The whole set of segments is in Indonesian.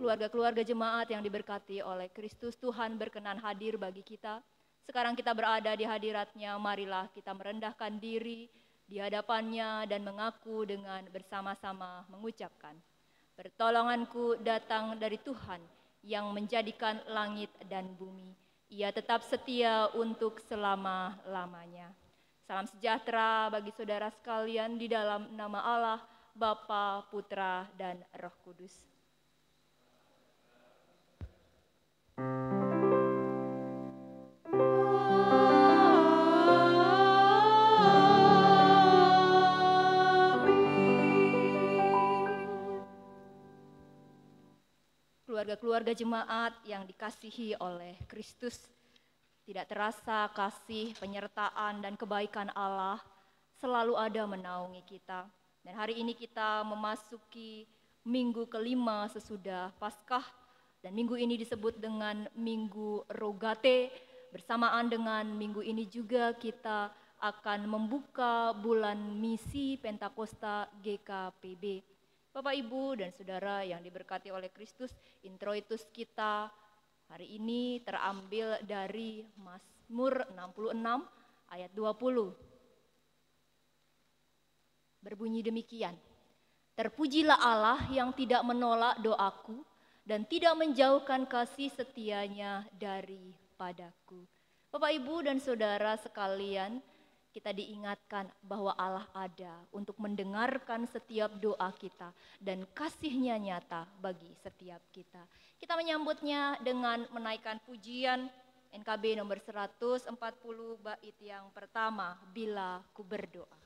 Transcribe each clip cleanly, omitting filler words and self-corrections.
Keluarga-keluarga jemaat yang diberkati oleh Kristus, Tuhan berkenan hadir bagi kita. Sekarang kita berada di hadirat-Nya, marilah kita merendahkan diri di hadapan-Nya dan mengaku dengan bersama-sama mengucapkan, pertolonganku datang dari Tuhan yang menjadikan langit dan bumi. Ia tetap setia untuk selama-lamanya. Salam sejahtera bagi saudara sekalian di dalam nama Allah, Bapa, Putra, dan Roh Kudus. Keluarga-keluarga jemaat yang dikasihi oleh Kristus, tidak terasa kasih, penyertaan, dan kebaikan Allah selalu ada menaungi kita. Dan hari ini kita memasuki minggu kelima sesudah Paskah, dan minggu ini disebut dengan Minggu Rogate. Bersamaan dengan minggu ini juga kita akan membuka bulan misi Pentakosta GKPB. Bapak, Ibu, dan Saudara yang diberkati oleh Kristus, introitus kita hari ini terambil dari Mazmur 66 ayat 20. Berbunyi demikian, terpujilah Allah yang tidak menolak doaku dan tidak menjauhkan kasih setianya daripadaku. Bapak, Ibu, dan Saudara sekalian, kita diingatkan bahwa Allah ada untuk mendengarkan setiap doa kita dan kasih-Nya nyata bagi setiap kita. Kita menyambutnya dengan menaikkan pujian NKB nomor 140 bait yang pertama, Bila Ku Berdoa.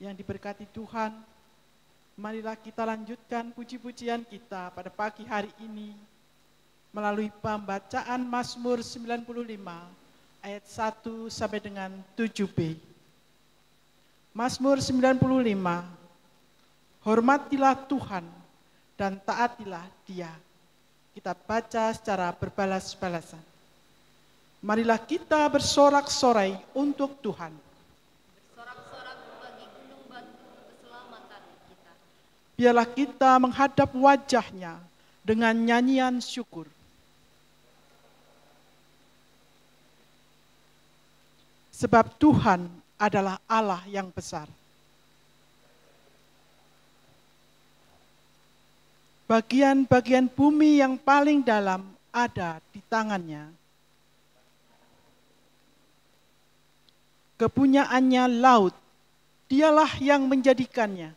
Yang diberkati Tuhan, marilah kita lanjutkan puji-pujian kita pada pagi hari ini melalui pembacaan Mazmur 95 ayat 1 sampai dengan 7b. Mazmur 95, hormatilah Tuhan dan taatilah Dia. Kita baca secara berbalas-balasan. Marilah kita bersorak-sorai untuk Tuhan. Bersorak-sorak bagi gunung batu keselamatan kita. Biarlah kita menghadap wajah-Nya dengan nyanyian syukur. Sebab Tuhan adalah Allah yang besar. Bagian-bagian bumi yang paling dalam ada di tangan-Nya. Kepunyaannya laut, dialah yang menjadikannya.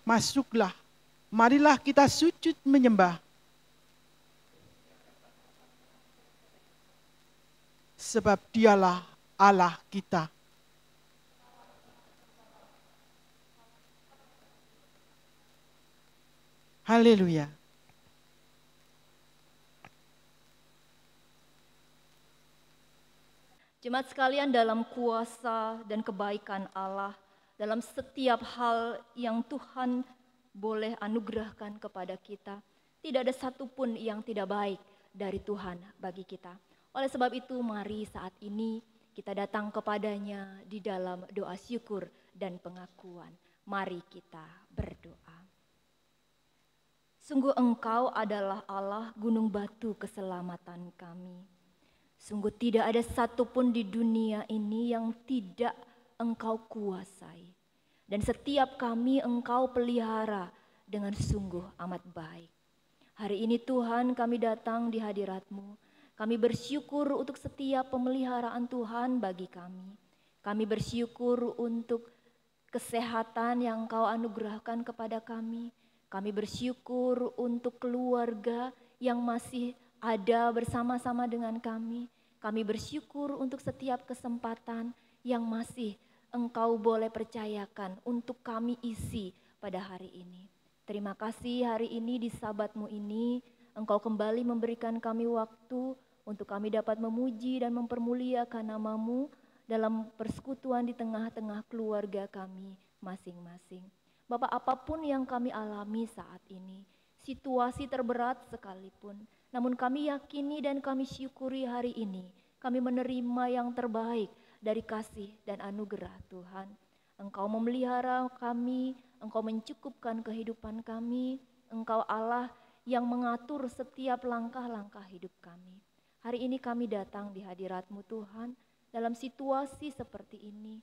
Masuklah, marilah kita sujud menyembah. Sebab dialah Allah kita. Haleluya. Jemaat sekalian, dalam kuasa dan kebaikan Allah, dalam setiap hal yang Tuhan boleh anugerahkan kepada kita, tidak ada satupun yang tidak baik dari Tuhan bagi kita. Oleh sebab itu, mari saat ini kita datang kepadanya di dalam doa syukur dan pengakuan. Mari kita berdoa. Sungguh Engkau adalah Allah gunung batu keselamatan kami. Sungguh tidak ada satupun di dunia ini yang tidak Engkau kuasai. Dan setiap kami Engkau pelihara dengan sungguh amat baik. Hari ini Tuhan kami datang di hadirat-Mu. Kami bersyukur untuk setiap pemeliharaan Tuhan bagi kami. Kami bersyukur untuk kesehatan yang Engkau anugerahkan kepada kami. Kami bersyukur untuk keluarga yang masih ada bersama-sama dengan kami. Kami bersyukur untuk setiap kesempatan yang masih Engkau boleh percayakan untuk kami isi pada hari ini. Terima kasih hari ini di Sabat-Mu ini, Engkau kembali memberikan kami waktu untuk kami dapat memuji dan mempermuliakan nama-Mu dalam persekutuan di tengah-tengah keluarga kami masing-masing. Bapak, apapun yang kami alami saat ini, situasi terberat sekalipun, namun kami yakini dan kami syukuri hari ini, kami menerima yang terbaik dari kasih dan anugerah Tuhan. Engkau memelihara kami, Engkau mencukupkan kehidupan kami, Engkau Allah yang mengatur setiap langkah-langkah hidup kami. Hari ini kami datang di hadirat-Mu Tuhan, dalam situasi seperti ini.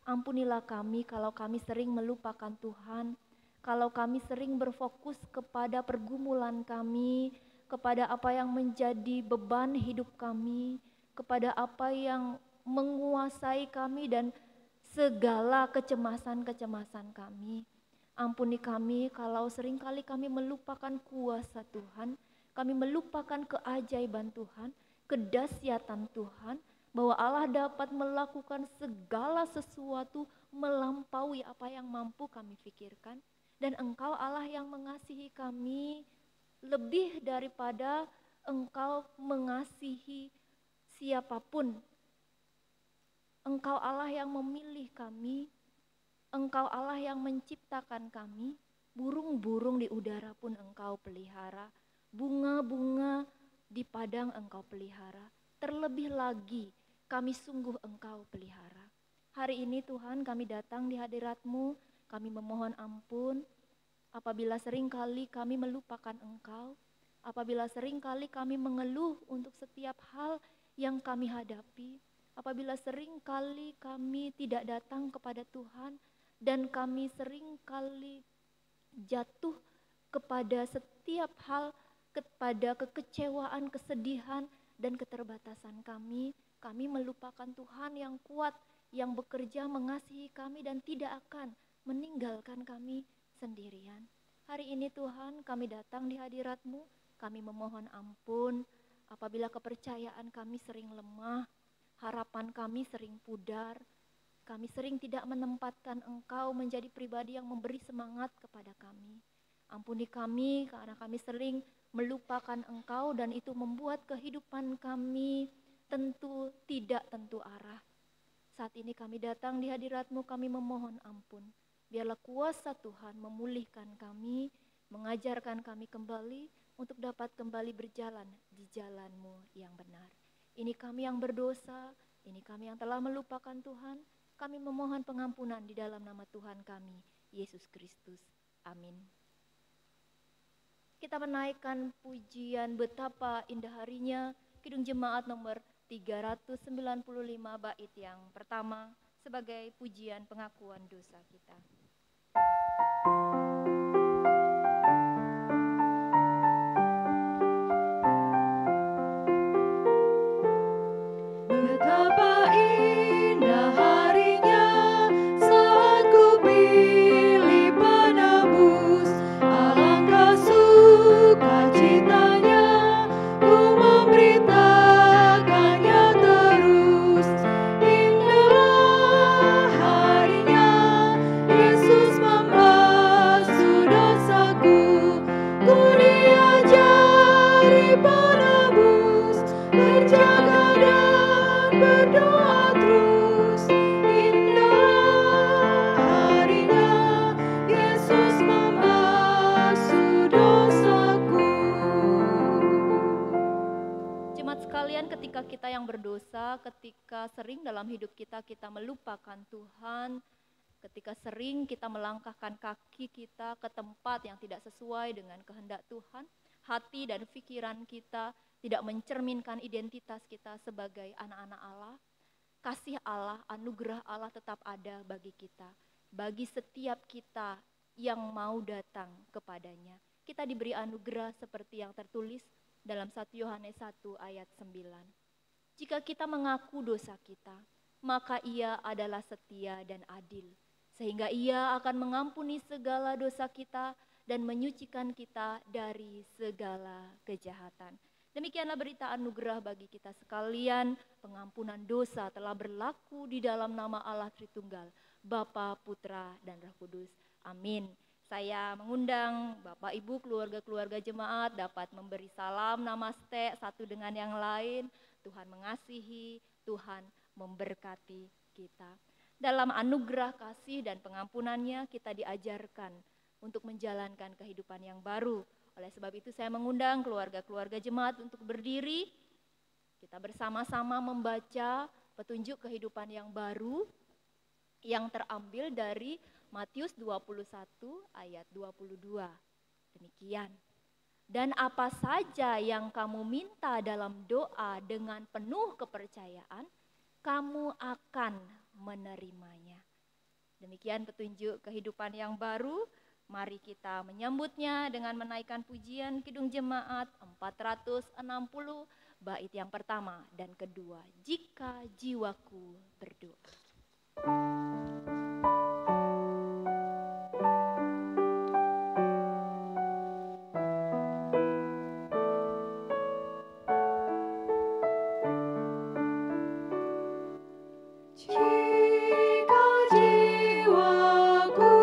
Ampunilah kami kalau kami sering melupakan Tuhan, kalau kami sering berfokus kepada pergumulan kami, kepada apa yang menjadi beban hidup kami, kepada apa yang menguasai kami dan segala kecemasan-kecemasan kami. Ampuni kami kalau seringkali kami melupakan kuasa Tuhan, kami melupakan keajaiban Tuhan, kedahsyatan Tuhan, bahwa Allah dapat melakukan segala sesuatu melampaui apa yang mampu kami pikirkan. Dan Engkau Allah yang mengasihi kami lebih daripada Engkau mengasihi siapapun. Engkau Allah yang memilih kami, Engkau Allah yang menciptakan kami, burung-burung di udara pun Engkau pelihara, bunga-bunga di padang Engkau pelihara, terlebih lagi kami sungguh Engkau pelihara. Hari ini Tuhan kami datang di hadirat-Mu, kami memohon ampun apabila seringkali kami melupakan Engkau, apabila seringkali kami mengeluh untuk setiap hal yang kami hadapi, apabila seringkali kami tidak datang kepada Tuhan dan kami seringkali jatuh kepada setiap hal, kepada kekecewaan, kesedihan dan keterbatasan kami melupakan Tuhan yang kuat, yang bekerja mengasihi kami dan tidak akan meninggalkan kami sendirian. Hari ini Tuhan kami datang di hadirat-Mu, kami memohon ampun apabila kepercayaan kami sering lemah, harapan kami sering pudar, kami sering tidak menempatkan Engkau menjadi pribadi yang memberi semangat kepada kami. Ampuni kami karena kami sering melupakan Engkau dan itu membuat kehidupan kami tidak tentu arah. Saat ini kami datang di hadirat-Mu, kami memohon ampun. Biarlah kuasa Tuhan memulihkan kami, mengajarkan kami kembali untuk dapat kembali berjalan di jalan-Mu yang benar. Ini kami yang berdosa, ini kami yang telah melupakan Tuhan, kami memohon pengampunan di dalam nama Tuhan kami, Yesus Kristus. Amin. Kita menaikkan pujian betapa indah harinya, Kidung Jemaat nomor 395 bait yang pertama sebagai pujian pengakuan dosa kita. Betapa indah harinya saat ku pilih penebus, alangkah sukacitanya ku memberitakannya terus. Indahlah harinya Yesus membasuh dosaku, ku diajari penebus berjaga dan berdoa terus. Indah harinya Yesus membasuh dosaku. Jemaat sekalian, ketika kita yang berdosa, ketika sering dalam hidup kita melupakan Tuhan, ketika sering kita melangkahkan kaki kita ke tempat yang tidak sesuai dengan kehendak Tuhan, hati dan pikiran kita tidak mencerminkan identitas kita sebagai anak-anak Allah, kasih Allah, anugerah Allah tetap ada bagi kita. Bagi setiap kita yang mau datang kepadanya. Kita diberi anugerah seperti yang tertulis dalam 1 Yohanes 1 ayat 9. Jika kita mengaku dosa kita, maka Ia adalah setia dan adil, sehingga Ia akan mengampuni segala dosa kita dan menyucikan kita dari segala kejahatan. Demikianlah berita anugerah bagi kita sekalian, pengampunan dosa telah berlaku di dalam nama Allah Tritunggal, Bapa, Putra, dan Roh Kudus. Amin. Saya mengundang Bapak, Ibu, keluarga-keluarga jemaat dapat memberi salam namaste satu dengan yang lain. Tuhan mengasihi, Tuhan memberkati kita. Dalam anugerah kasih dan pengampunannya kita diajarkan untuk menjalankan kehidupan yang baru. Oleh sebab itu saya mengundang keluarga-keluarga jemaat untuk berdiri. Kita bersama-sama membaca petunjuk kehidupan yang baru yang terambil dari Matius 21 ayat 22. Demikian. Dan apa saja yang kamu minta dalam doa dengan penuh kepercayaan, kamu akan menerimanya. Demikian petunjuk kehidupan yang baru. Mari kita menyambutnya dengan menaikkan pujian Kidung Jemaat 460 bait yang pertama dan kedua. Jika jiwaku berdoa. Jika jiwaku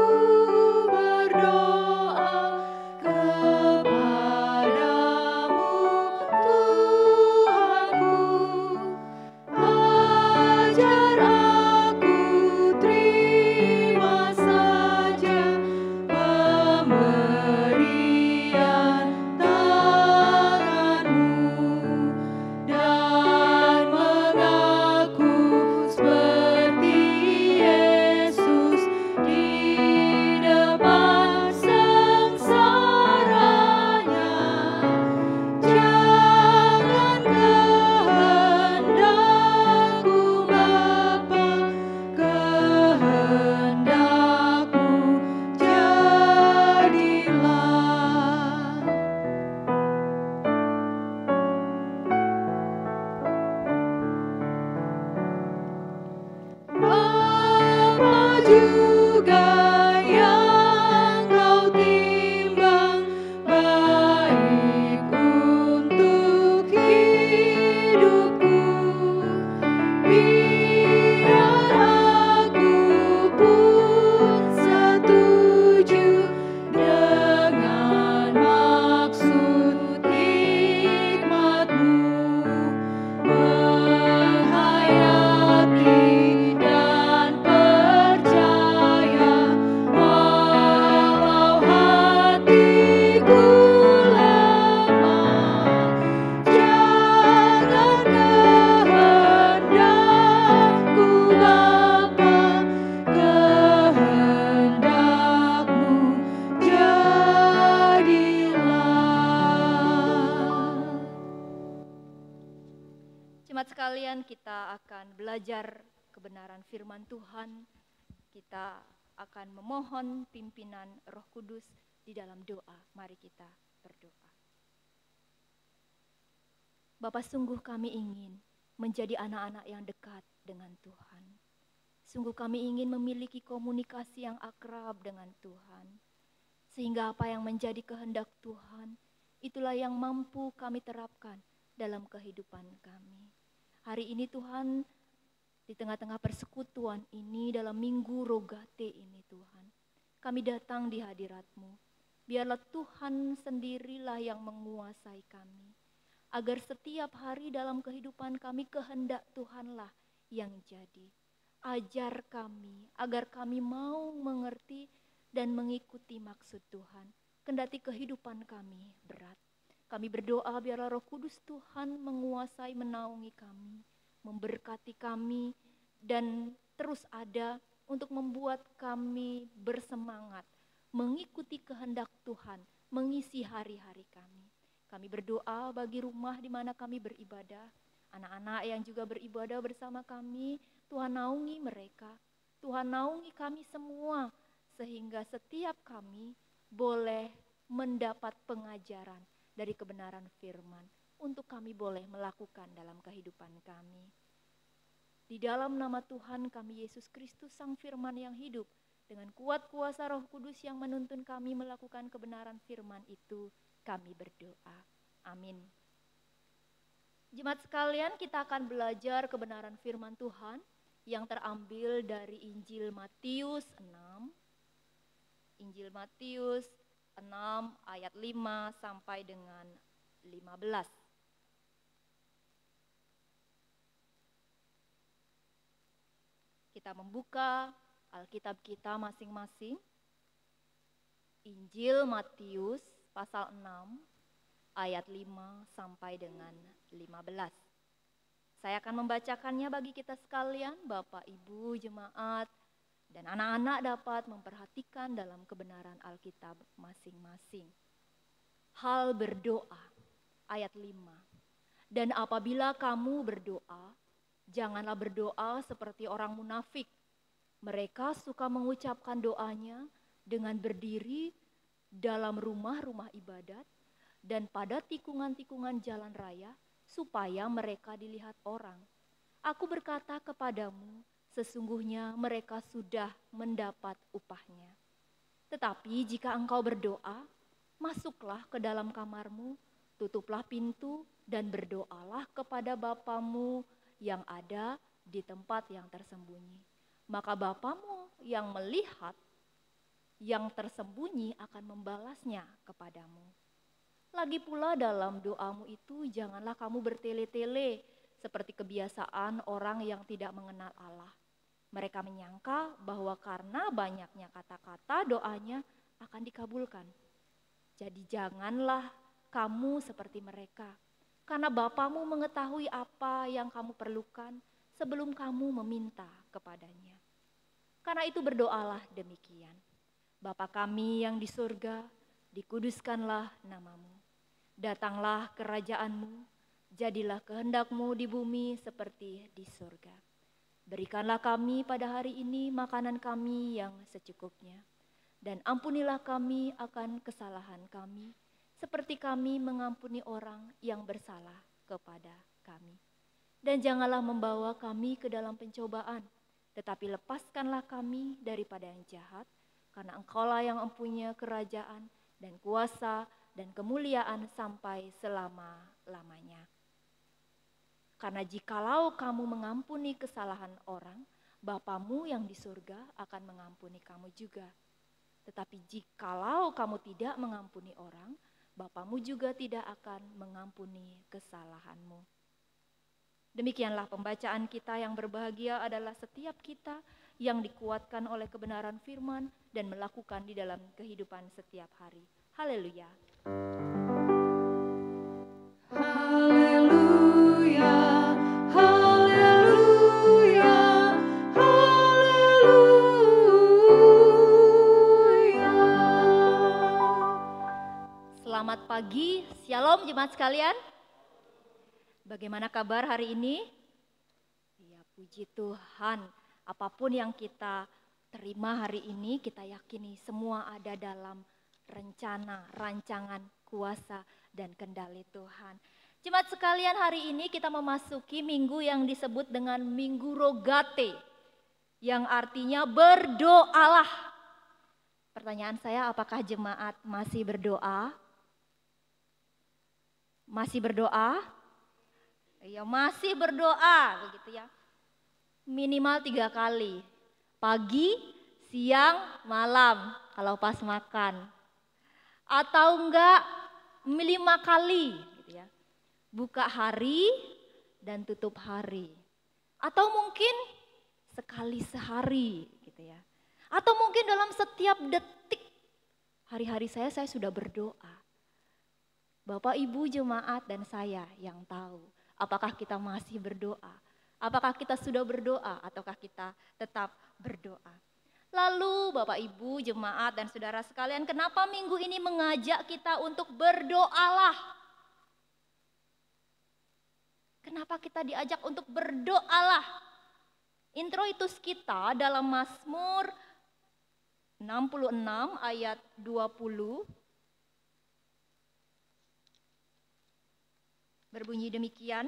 berdoa kepadamu, Tuhanku, ajar aku terima Jemaat sekalian, kita akan belajar kebenaran firman Tuhan. Kita akan memohon pimpinan Roh Kudus di dalam doa. Mari kita berdoa. Bapa, sungguh kami ingin menjadi anak-anak yang dekat dengan Tuhan. Sungguh kami ingin memiliki komunikasi yang akrab dengan Tuhan. Sehingga apa yang menjadi kehendak Tuhan, itulah yang mampu kami terapkan dalam kehidupan kami. Hari ini Tuhan, di tengah-tengah persekutuan ini, dalam minggu Rogate ini Tuhan, kami datang di hadirat-Mu. Biarlah Tuhan sendirilah yang menguasai kami. Agar setiap hari dalam kehidupan kami kehendak Tuhanlah yang jadi. Ajar kami agar kami mau mengerti dan mengikuti maksud Tuhan. Kendati kehidupan kami berat. Kami berdoa biarlah Roh Kudus Tuhan menguasai, menaungi kami, memberkati kami, dan terus ada untuk membuat kami bersemangat, mengikuti kehendak Tuhan, mengisi hari-hari kami. Kami berdoa bagi rumah di mana kami beribadah, anak-anak yang juga beribadah bersama kami, Tuhan naungi mereka, Tuhan naungi kami semua, sehingga setiap kami boleh mendapat pengajaran dari kebenaran firman untuk kami boleh melakukan dalam kehidupan kami. Di dalam nama Tuhan kami Yesus Kristus Sang Firman yang hidup, dengan kuat kuasa Roh Kudus yang menuntun kami melakukan kebenaran firman itu, kami berdoa. Amin. Jemaat sekalian, kita akan belajar kebenaran firman Tuhan yang terambil dari Injil Matius 6. Injil Matius 6 ayat 5 sampai dengan 15. Kita membuka Alkitab kita masing-masing. Injil Matius pasal 6 ayat 5 sampai dengan 15. Saya akan membacakannya bagi kita sekalian, Bapak, Ibu, jemaat, dan anak-anak dapat memperhatikan dalam kebenaran Alkitab masing-masing. Hal berdoa, ayat 5. Dan apabila kamu berdoa, janganlah berdoa seperti orang munafik. Mereka suka mengucapkan doanya dengan berdiri dalam rumah-rumah ibadat dan pada tikungan-tikungan jalan raya, supaya mereka dilihat orang. Aku berkata kepadamu, sesungguhnya mereka sudah mendapat upahnya. Tetapi jika engkau berdoa, masuklah ke dalam kamarmu, tutuplah pintu, dan berdoalah kepada Bapamu yang ada di tempat yang tersembunyi. Maka Bapamu yang melihat yang tersembunyi akan membalasnya kepadamu. Lagi pula dalam doamu itu janganlah kamu bertele-tele seperti kebiasaan orang yang tidak mengenal Allah. Mereka menyangka bahwa karena banyaknya kata-kata doanya akan dikabulkan. Jadi janganlah kamu seperti mereka, karena Bapamu mengetahui apa yang kamu perlukan sebelum kamu meminta kepadanya. Karena itu berdoalah demikian. Bapa kami yang di surga, dikuduskanlah namamu. Datanglah kerajaanmu, jadilah kehendakmu di bumi seperti di surga. Berikanlah kami pada hari ini makanan kami yang secukupnya. Dan ampunilah kami akan kesalahan kami, seperti kami mengampuni orang yang bersalah kepada kami. Dan janganlah membawa kami ke dalam pencobaan, tetapi lepaskanlah kami daripada yang jahat, karena Engkaulah yang mempunyai kerajaan dan kuasa dan kemuliaan sampai selama-lamanya. Karena jikalau kamu mengampuni kesalahan orang, Bapamu yang di surga akan mengampuni kamu juga. Tetapi jikalau kamu tidak mengampuni orang, Bapamu juga tidak akan mengampuni kesalahanmu. Demikianlah pembacaan kita yang berbahagia adalah setiap kita yang dikuatkan oleh kebenaran firman dan melakukan di dalam kehidupan setiap hari. Haleluya. Haleluya, haleluya, haleluya. Selamat pagi, shalom jemaat sekalian. Bagaimana kabar hari ini? Ya, puji Tuhan. Apapun yang kita terima hari ini, kita yakini semua ada dalam rencana, rancangan, kuasa, dan kendali Tuhan. Jemaat sekalian, hari ini kita memasuki minggu yang disebut dengan Minggu Rogate, yang artinya berdoalah. Pertanyaan saya, apakah jemaat masih berdoa? Masih berdoa? Ya, masih berdoa, begitu ya. Minimal 3 kali. Pagi, siang, malam kalau pas makan. Atau enggak 5 kali, gitu ya. Buka hari dan tutup hari. Atau mungkin sekali sehari, gitu ya. Atau mungkin dalam setiap detik hari-hari saya sudah berdoa. Bapak, Ibu, jemaat, dan saya yang tahu apakah kita masih berdoa, apakah kita sudah berdoa, ataukah kita tetap berdoa. Lalu Bapak, Ibu, jemaat, dan saudara sekalian, kenapa minggu ini mengajak kita untuk berdoalah? Kenapa kita diajak untuk berdoalah? Introitus kita dalam Mazmur 66 ayat 20. Berbunyi demikian,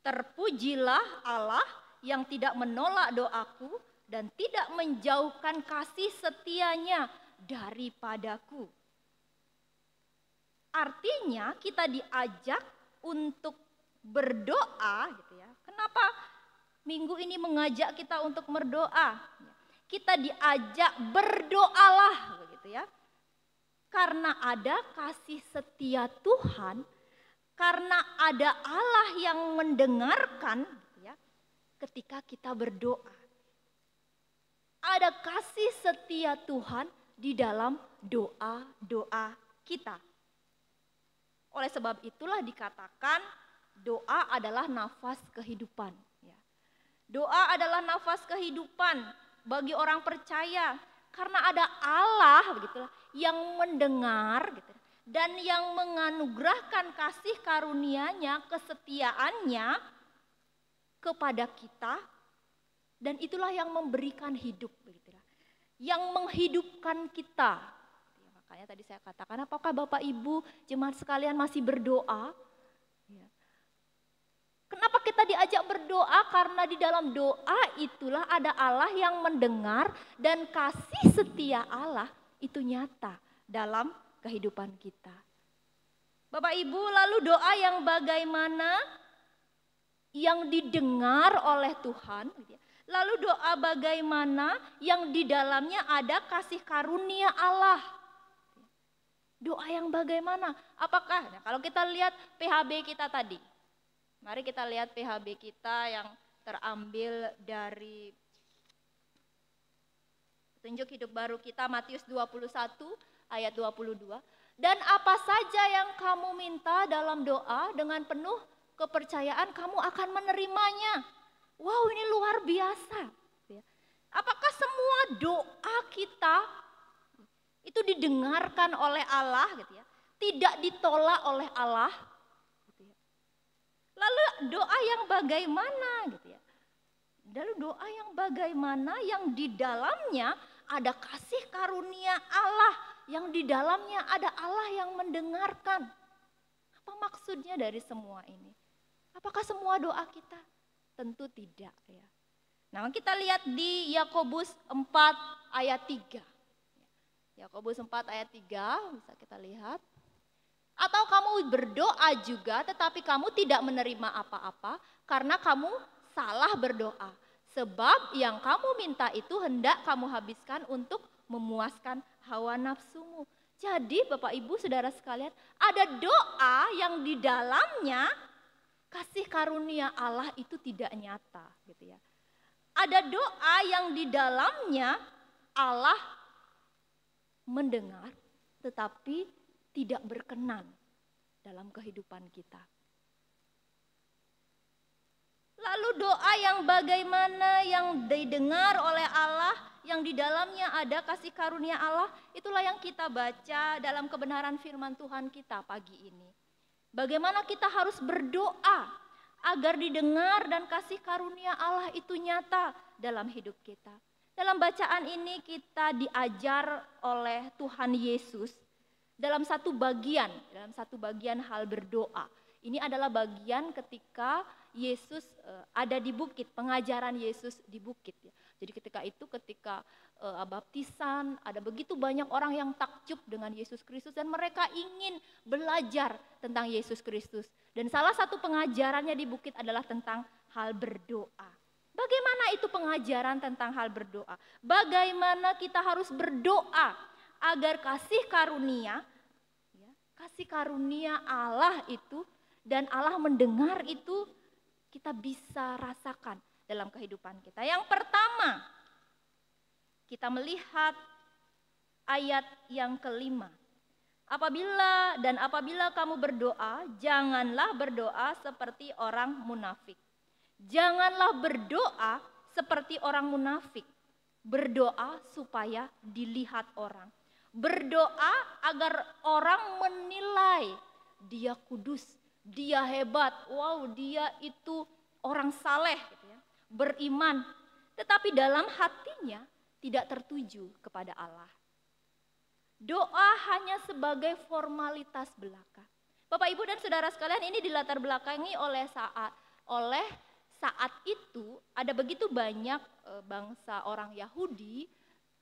terpujilah Allah yang tidak menolak doaku dan tidak menjauhkan kasih setianya daripadaku. Artinya kita diajak untuk berdoa, gitu ya. Kenapa minggu ini mengajak kita untuk berdoa? Kita diajak berdoalah, begitu ya. Karena ada kasih setia Tuhan, karena ada Allah yang mendengarkan, gitu ya, ketika kita berdoa. Ada kasih setia Tuhan di dalam doa-doa kita. Oleh sebab itulah dikatakan doa adalah nafas kehidupan. Ya. Doa adalah nafas kehidupan bagi orang percaya. Karena ada Allah, begitulah, yang mendengar, gitu, dan yang menganugerahkan kasih karunia-Nya, kesetiaannya kepada kita, dan itulah yang memberikan hidup, begitulah, yang menghidupkan kita. Ya, makanya tadi saya katakan, apakah Bapak Ibu jemaat sekalian masih berdoa? Ya. Kenapa kita diajak berdoa? Karena di dalam doa itulah ada Allah yang mendengar dan kasih setia Allah itu nyata dalam kehidupan kita. Bapak Ibu, lalu doa yang bagaimana yang didengar oleh Tuhan? Lalu doa bagaimana yang di dalamnya ada kasih karunia Allah? Doa yang bagaimana? Apakah, nah kalau kita lihat PHB kita tadi. Mari kita lihat PHB kita yang terambil dari Petunjuk Hidup Baru kita, Matius 21 ayat 22. Dan apa saja yang kamu minta dalam doa dengan penuh kepercayaan kamu akan menerimanya. Wow, ini luar biasa. Apakah semua doa kita itu didengarkan oleh Allah, gitu ya? Tidak ditolak oleh Allah? Lalu doa yang bagaimana, gitu ya? Lalu doa yang bagaimana yang di dalamnya ada kasih karunia Allah, yang di dalamnya ada Allah yang mendengarkan. Apa maksudnya dari semua ini? Apakah semua doa kita? Tentu tidak, ya. Nah, kita lihat di Yakobus 4 ayat 3. Yakobus 4 ayat 3 bisa kita lihat. Atau kamu berdoa juga tetapi kamu tidak menerima apa-apa karena kamu salah berdoa. Sebab yang kamu minta itu hendak kamu habiskan untuk memuaskan hawa nafsumu. Jadi Bapak Ibu Saudara sekalian, ada doa yang di dalamnya kasih karunia Allah itu tidak nyata, gitu ya. Ada doa yang di dalamnya Allah mendengar tetapi tidak berkenan dalam kehidupan kita. Lalu doa yang bagaimana yang didengar oleh Allah, yang di dalamnya ada kasih karunia Allah, itulah yang kita baca dalam kebenaran firman Tuhan kita pagi ini. Bagaimana kita harus berdoa agar didengar dan kasih karunia Allah itu nyata dalam hidup kita. Dalam bacaan ini kita diajar oleh Tuhan Yesus dalam satu bagian hal berdoa. Ini adalah bagian ketika Yesus ada di bukit, pengajaran Yesus di bukit. Ya. Jadi ketika baptisan, ada begitu banyak orang yang takjub dengan Yesus Kristus dan mereka ingin belajar tentang Yesus Kristus. Dan salah satu pengajarannya di bukit adalah tentang hal berdoa. Bagaimana itu pengajaran tentang hal berdoa? Bagaimana kita harus berdoa agar kasih karunia Allah itu dan Allah mendengar itu kita bisa rasakan dalam kehidupan kita. Yang pertama, kita melihat ayat yang kelima. Apabila kamu berdoa, janganlah berdoa seperti orang munafik. Janganlah berdoa seperti orang munafik. Berdoa supaya dilihat orang. Berdoa agar orang menilai dia kudus, dia hebat, wow dia itu orang saleh, gitu ya, beriman. Tetapi dalam hatinya tidak tertuju kepada Allah. Doa hanya sebagai formalitas belaka. Bapak, Ibu, dan saudara sekalian, ini dilatar belakangi oleh saat itu ada begitu banyak bangsa orang Yahudi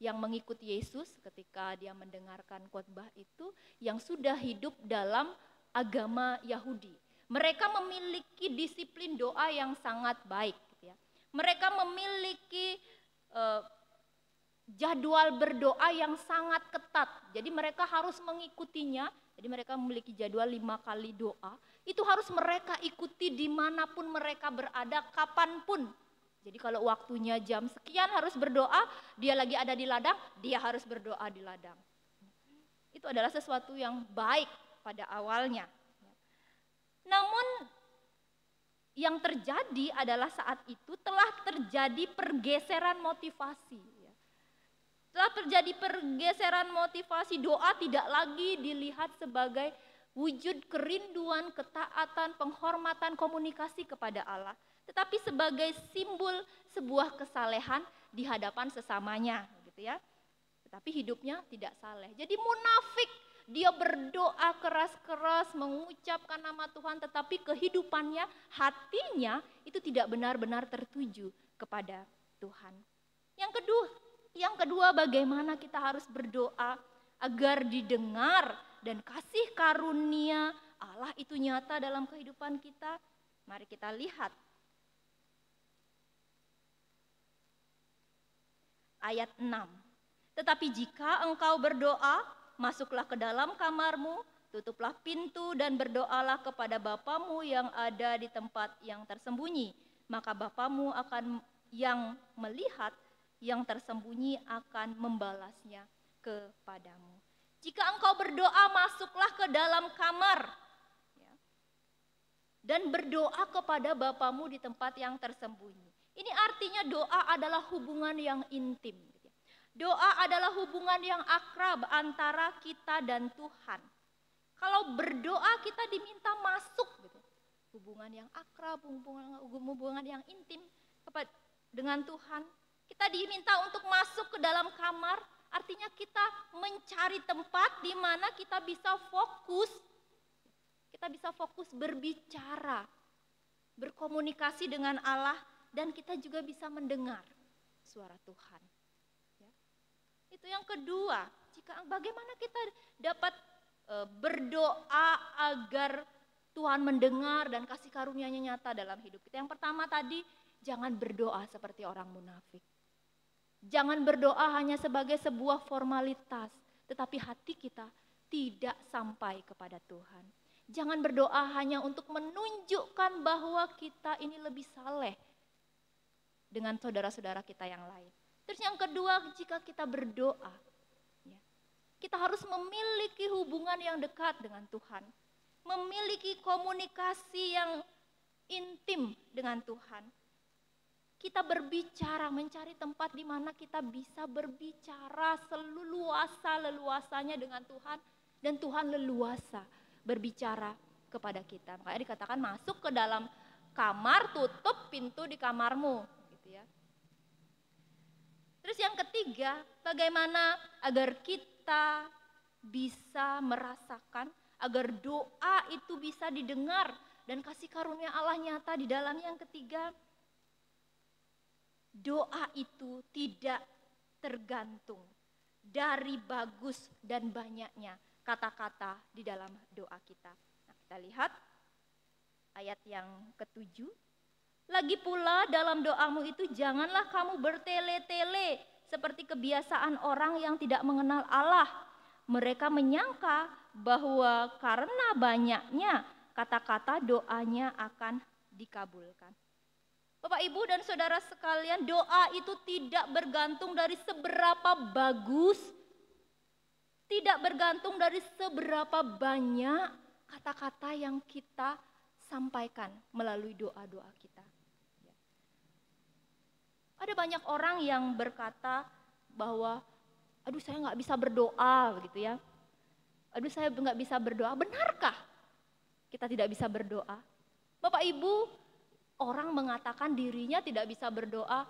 yang mengikuti Yesus ketika dia mendengarkan khotbah itu, yang sudah hidup dalam agama Yahudi. Mereka memiliki disiplin doa yang sangat baik. Gitu ya. Mereka memiliki jadwal berdoa yang sangat ketat. Jadi mereka harus mengikutinya. Jadi mereka memiliki jadwal 5 kali doa. Itu harus mereka ikuti dimanapun mereka berada, kapanpun. Jadi kalau waktunya jam sekian harus berdoa, dia lagi ada di ladang, dia harus berdoa di ladang. Itu adalah sesuatu yang baik pada awalnya. Namun yang terjadi adalah saat itu telah terjadi pergeseran motivasi. Setelah terjadi pergeseran motivasi, doa tidak lagi dilihat sebagai wujud kerinduan, ketaatan, penghormatan, komunikasi kepada Allah, tetapi sebagai simbol sebuah kesalehan di hadapan sesamanya, gitu ya. Tetapi hidupnya tidak saleh. Jadi munafik, dia berdoa keras-keras, mengucapkan nama Tuhan, tetapi kehidupannya, hatinya itu tidak benar-benar tertuju kepada Tuhan. Yang kedua, bagaimana kita harus berdoa agar didengar dan kasih karunia Allah itu nyata dalam kehidupan kita. Mari kita lihat ayat 6. Tetapi jika engkau berdoa, masuklah ke dalam kamarmu, tutuplah pintu dan berdoalah kepada Bapamu yang ada di tempat yang tersembunyi. Maka Bapamu yang melihat yang tersembunyi akan membalasnya kepadamu. Jika engkau berdoa, masuklah ke dalam kamar dan berdoa kepada Bapamu di tempat yang tersembunyi. Ini artinya doa adalah hubungan yang intim. Doa adalah hubungan yang akrab antara kita dan Tuhan. Kalau berdoa kita diminta masuk, hubungan yang akrab, hubungan yang intim dengan Tuhan. Kita diminta untuk masuk ke dalam kamar, artinya kita mencari tempat di mana kita bisa fokus. Kita bisa fokus berbicara, berkomunikasi dengan Allah, dan kita juga bisa mendengar suara Tuhan. Ya. Itu yang kedua, bagaimana kita dapat berdoa agar Tuhan mendengar dan kasih karunia-Nya nyata dalam hidup kita. Yang pertama tadi, jangan berdoa seperti orang munafik. Jangan berdoa hanya sebagai sebuah formalitas, tetapi hati kita tidak sampai kepada Tuhan. Jangan berdoa hanya untuk menunjukkan bahwa kita ini lebih saleh dengan saudara-saudara kita yang lain. Terus yang kedua, jika kita berdoa, kita harus memiliki hubungan yang dekat dengan Tuhan. Memiliki komunikasi yang intim dengan Tuhan. Kita berbicara, mencari tempat di mana kita bisa berbicara leluasanya dengan Tuhan. Dan Tuhan leluasa berbicara kepada kita. Makanya dikatakan masuk ke dalam kamar, tutup pintu di kamarmu, gitu ya. Terus yang ketiga, bagaimana agar kita bisa merasakan, agar doa itu bisa didengar dan kasih karunia Allah nyata di dalamnya. Yang ketiga, doa itu tidak tergantung dari bagus dan banyaknya kata-kata di dalam doa kita. Nah, kita lihat ayat yang ke-7. Lagi pula dalam doamu itu janganlah kamu bertele-tele seperti kebiasaan orang yang tidak mengenal Allah. Mereka menyangka bahwa karena banyaknya kata-kata doanya akan dikabulkan. Bapak, Ibu, dan saudara sekalian, doa itu tidak bergantung dari seberapa bagus, tidak bergantung dari seberapa banyak kata-kata yang kita sampaikan melalui doa-doa kita. Ada banyak orang yang berkata bahwa, aduh saya nggak bisa berdoa, begitu ya. Aduh saya nggak bisa berdoa. Benarkah kita tidak bisa berdoa? Bapak, Ibu, orang mengatakan dirinya tidak bisa berdoa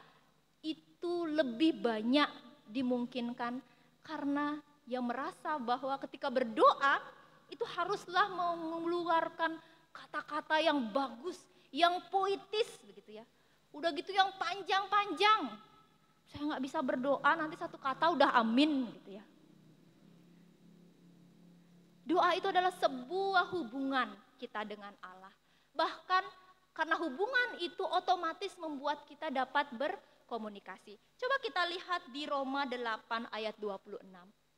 itu lebih banyak dimungkinkan karena yang merasa bahwa ketika berdoa itu haruslah mengeluarkan kata-kata yang bagus, yang poetis, begitu ya. Udah gitu yang panjang-panjang. Saya nggak bisa berdoa, nanti satu kata udah amin, gitu ya. Doa itu adalah sebuah hubungan kita dengan Allah. Bahkan karena hubungan itu otomatis membuat kita dapat berkomunikasi. Coba kita lihat di Roma 8 ayat 26.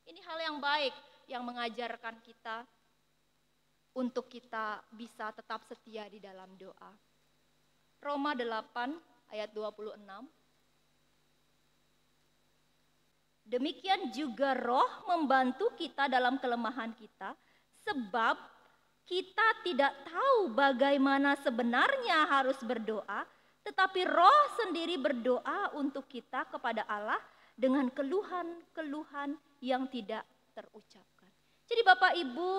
Ini hal yang baik yang mengajarkan kita untuk kita bisa tetap setia di dalam doa. Roma 8 ayat 26. Demikian juga Roh membantu kita dalam kelemahan kita, sebab kita tidak tahu bagaimana sebenarnya harus berdoa, tetapi Roh sendiri berdoa untuk kita kepada Allah dengan keluhan-keluhan yang tidak terucapkan. Jadi Bapak Ibu,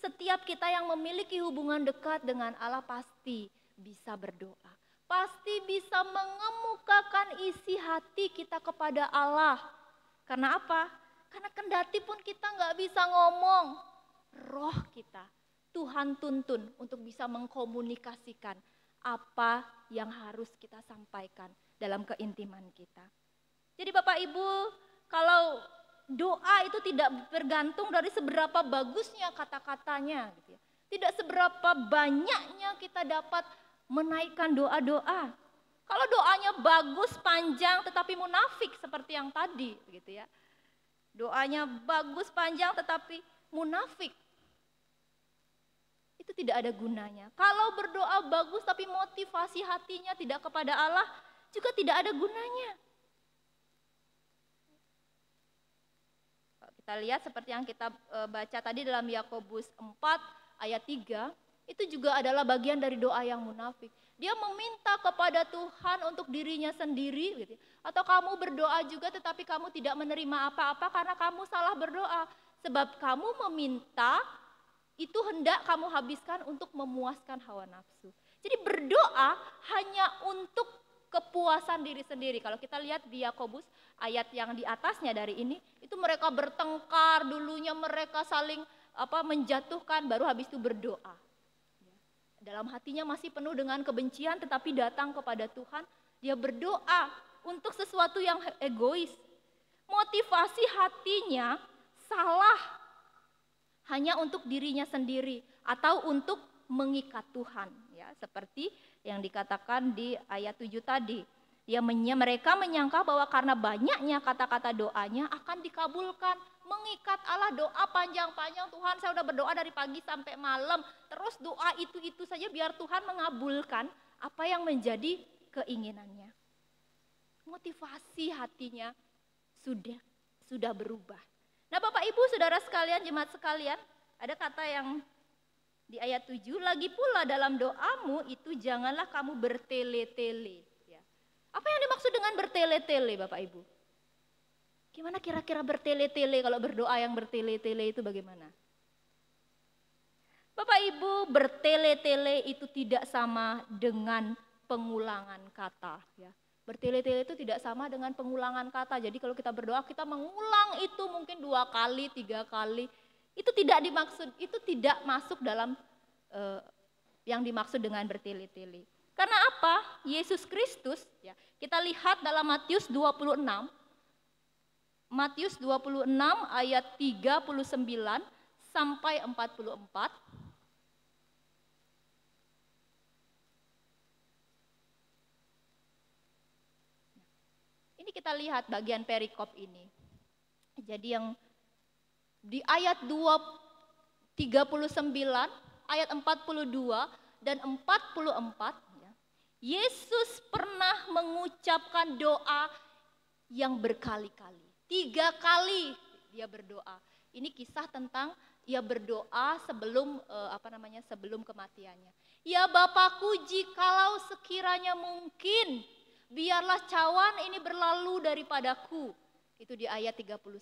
setiap kita yang memiliki hubungan dekat dengan Allah pasti bisa berdoa. Pasti bisa mengemukakan isi hati kita kepada Allah. Karena apa? Karena kendati pun kita nggak bisa ngomong, Roh kita Tuhan tuntun untuk bisa mengkomunikasikan apa yang harus kita sampaikan dalam keintiman kita. Jadi Bapak Ibu, kalau doa itu tidak bergantung dari seberapa bagusnya kata-katanya, gitu ya. Tidak seberapa banyaknya kita dapat menaikkan doa-doa. Kalau doanya bagus, panjang, tetapi munafik seperti yang tadi, gitu ya. Doanya bagus, panjang, tetapi munafik. Itu tidak ada gunanya. Kalau berdoa bagus tapi motivasi hatinya tidak kepada Allah juga tidak ada gunanya. Kita lihat seperti yang kita baca tadi dalam Yakobus 4 ayat 3, itu juga adalah bagian dari doa yang munafik. Dia meminta kepada Tuhan untuk dirinya sendiri, gitu. Atau kamu berdoa juga tetapi kamu tidak menerima apa-apa karena kamu salah berdoa. Sebab kamu meminta itu hendak kamu habiskan untuk memuaskan hawa nafsu. Jadi berdoa hanya untuk kepuasan diri sendiri. Kalau kita lihat di Yakobus ayat yang di atasnya dari ini, itu mereka bertengkar, dulunya mereka saling menjatuhkan, baru habis itu berdoa. Dalam hatinya masih penuh dengan kebencian, tetapi datang kepada Tuhan, dia berdoa untuk sesuatu yang egois. Motivasi hatinya salah. Hanya untuk dirinya sendiri atau untuk mengikat Tuhan, ya, seperti yang dikatakan di ayat 7 tadi. Mereka menyangka bahwa karena banyaknya kata-kata doanya akan dikabulkan. Mengikat Allah, doa panjang-panjang, Tuhan saya udah berdoa dari pagi sampai malam, terus doa itu saja biar Tuhan mengabulkan apa yang menjadi keinginannya. Motivasi hatinya sudah berubah. Nah Bapak Ibu Saudara sekalian, jemaat sekalian, ada kata yang di ayat 7, lagi pula dalam doamu itu janganlah kamu bertele-tele. Ya. Apa yang dimaksud dengan bertele-tele Bapak Ibu? Gimana kira-kira bertele-tele, kalau berdoa yang bertele-tele itu bagaimana? Bapak Ibu, bertele-tele itu tidak sama dengan pengulangan kata. Ya. Bertele-tele itu tidak sama dengan pengulangan kata. Jadi kalau kita berdoa, kita mengulang itu mungkin 2 kali, 3 kali. Itu tidak dimaksud, itu tidak masuk dalam yang dimaksud dengan bertele-tele. Karena apa? Yesus Kristus, ya, kita lihat dalam Matius 26. Matius 26 ayat 39 sampai 44. Ini kita lihat bagian perikop ini. Jadi yang di ayat 39, ayat 42 dan 44, ya, Yesus pernah mengucapkan doa yang berkali-kali. 3 kali dia berdoa. Ini kisah tentang ia berdoa sebelum sebelum kematiannya. Ya Bapakku, jikalau sekiranya mungkin, biarlah cawan ini berlalu daripadaku. Itu di ayat 39.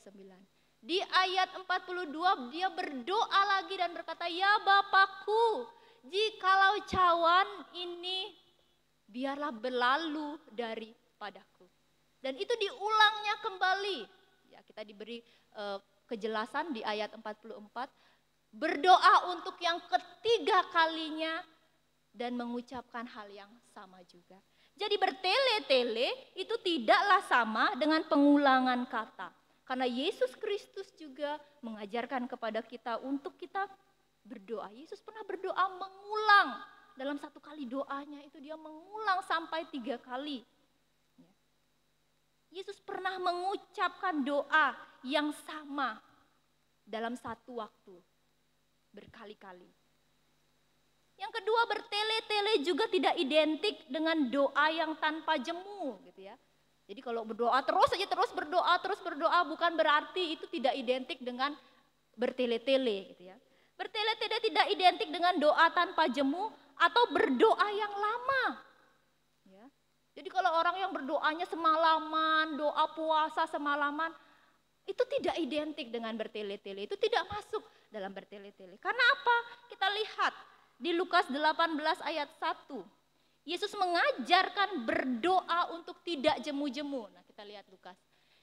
Di ayat 42 dia berdoa lagi dan berkata, ya Bapakku, jikalau cawan ini biarlah berlalu daripadaku. Dan itu diulangnya kembali. Ya, kita diberi kejelasan di ayat 44. Berdoa untuk yang ketiga kalinya dan mengucapkan hal yang sama juga. Jadi bertele-tele itu tidaklah sama dengan pengulangan kata. Karena Yesus Kristus juga mengajarkan kepada kita untuk kita berdoa. Yesus pernah berdoa mengulang. Dalam 1 kali doanya itu dia mengulang sampai 3 kali. Yesus pernah mengucapkan doa yang sama dalam 1 waktu. Berkali-kali. Yang kedua, bertele-tele juga tidak identik dengan doa yang tanpa jemu, gitu ya. Jadi kalau berdoa terus berdoa bukan berarti itu tidak identik dengan bertele-tele, gitu ya. Bertele-tele tidak identik dengan doa tanpa jemu atau berdoa yang lama. Ya. Jadi kalau orang yang berdoanya semalaman, doa puasa semalaman, itu tidak identik dengan bertele-tele, itu tidak masuk dalam bertele-tele. Karena apa? Kita lihat di Lukas 18 ayat 1, Yesus mengajarkan berdoa untuk tidak jemu-jemu. Nah, kita lihat Lukas.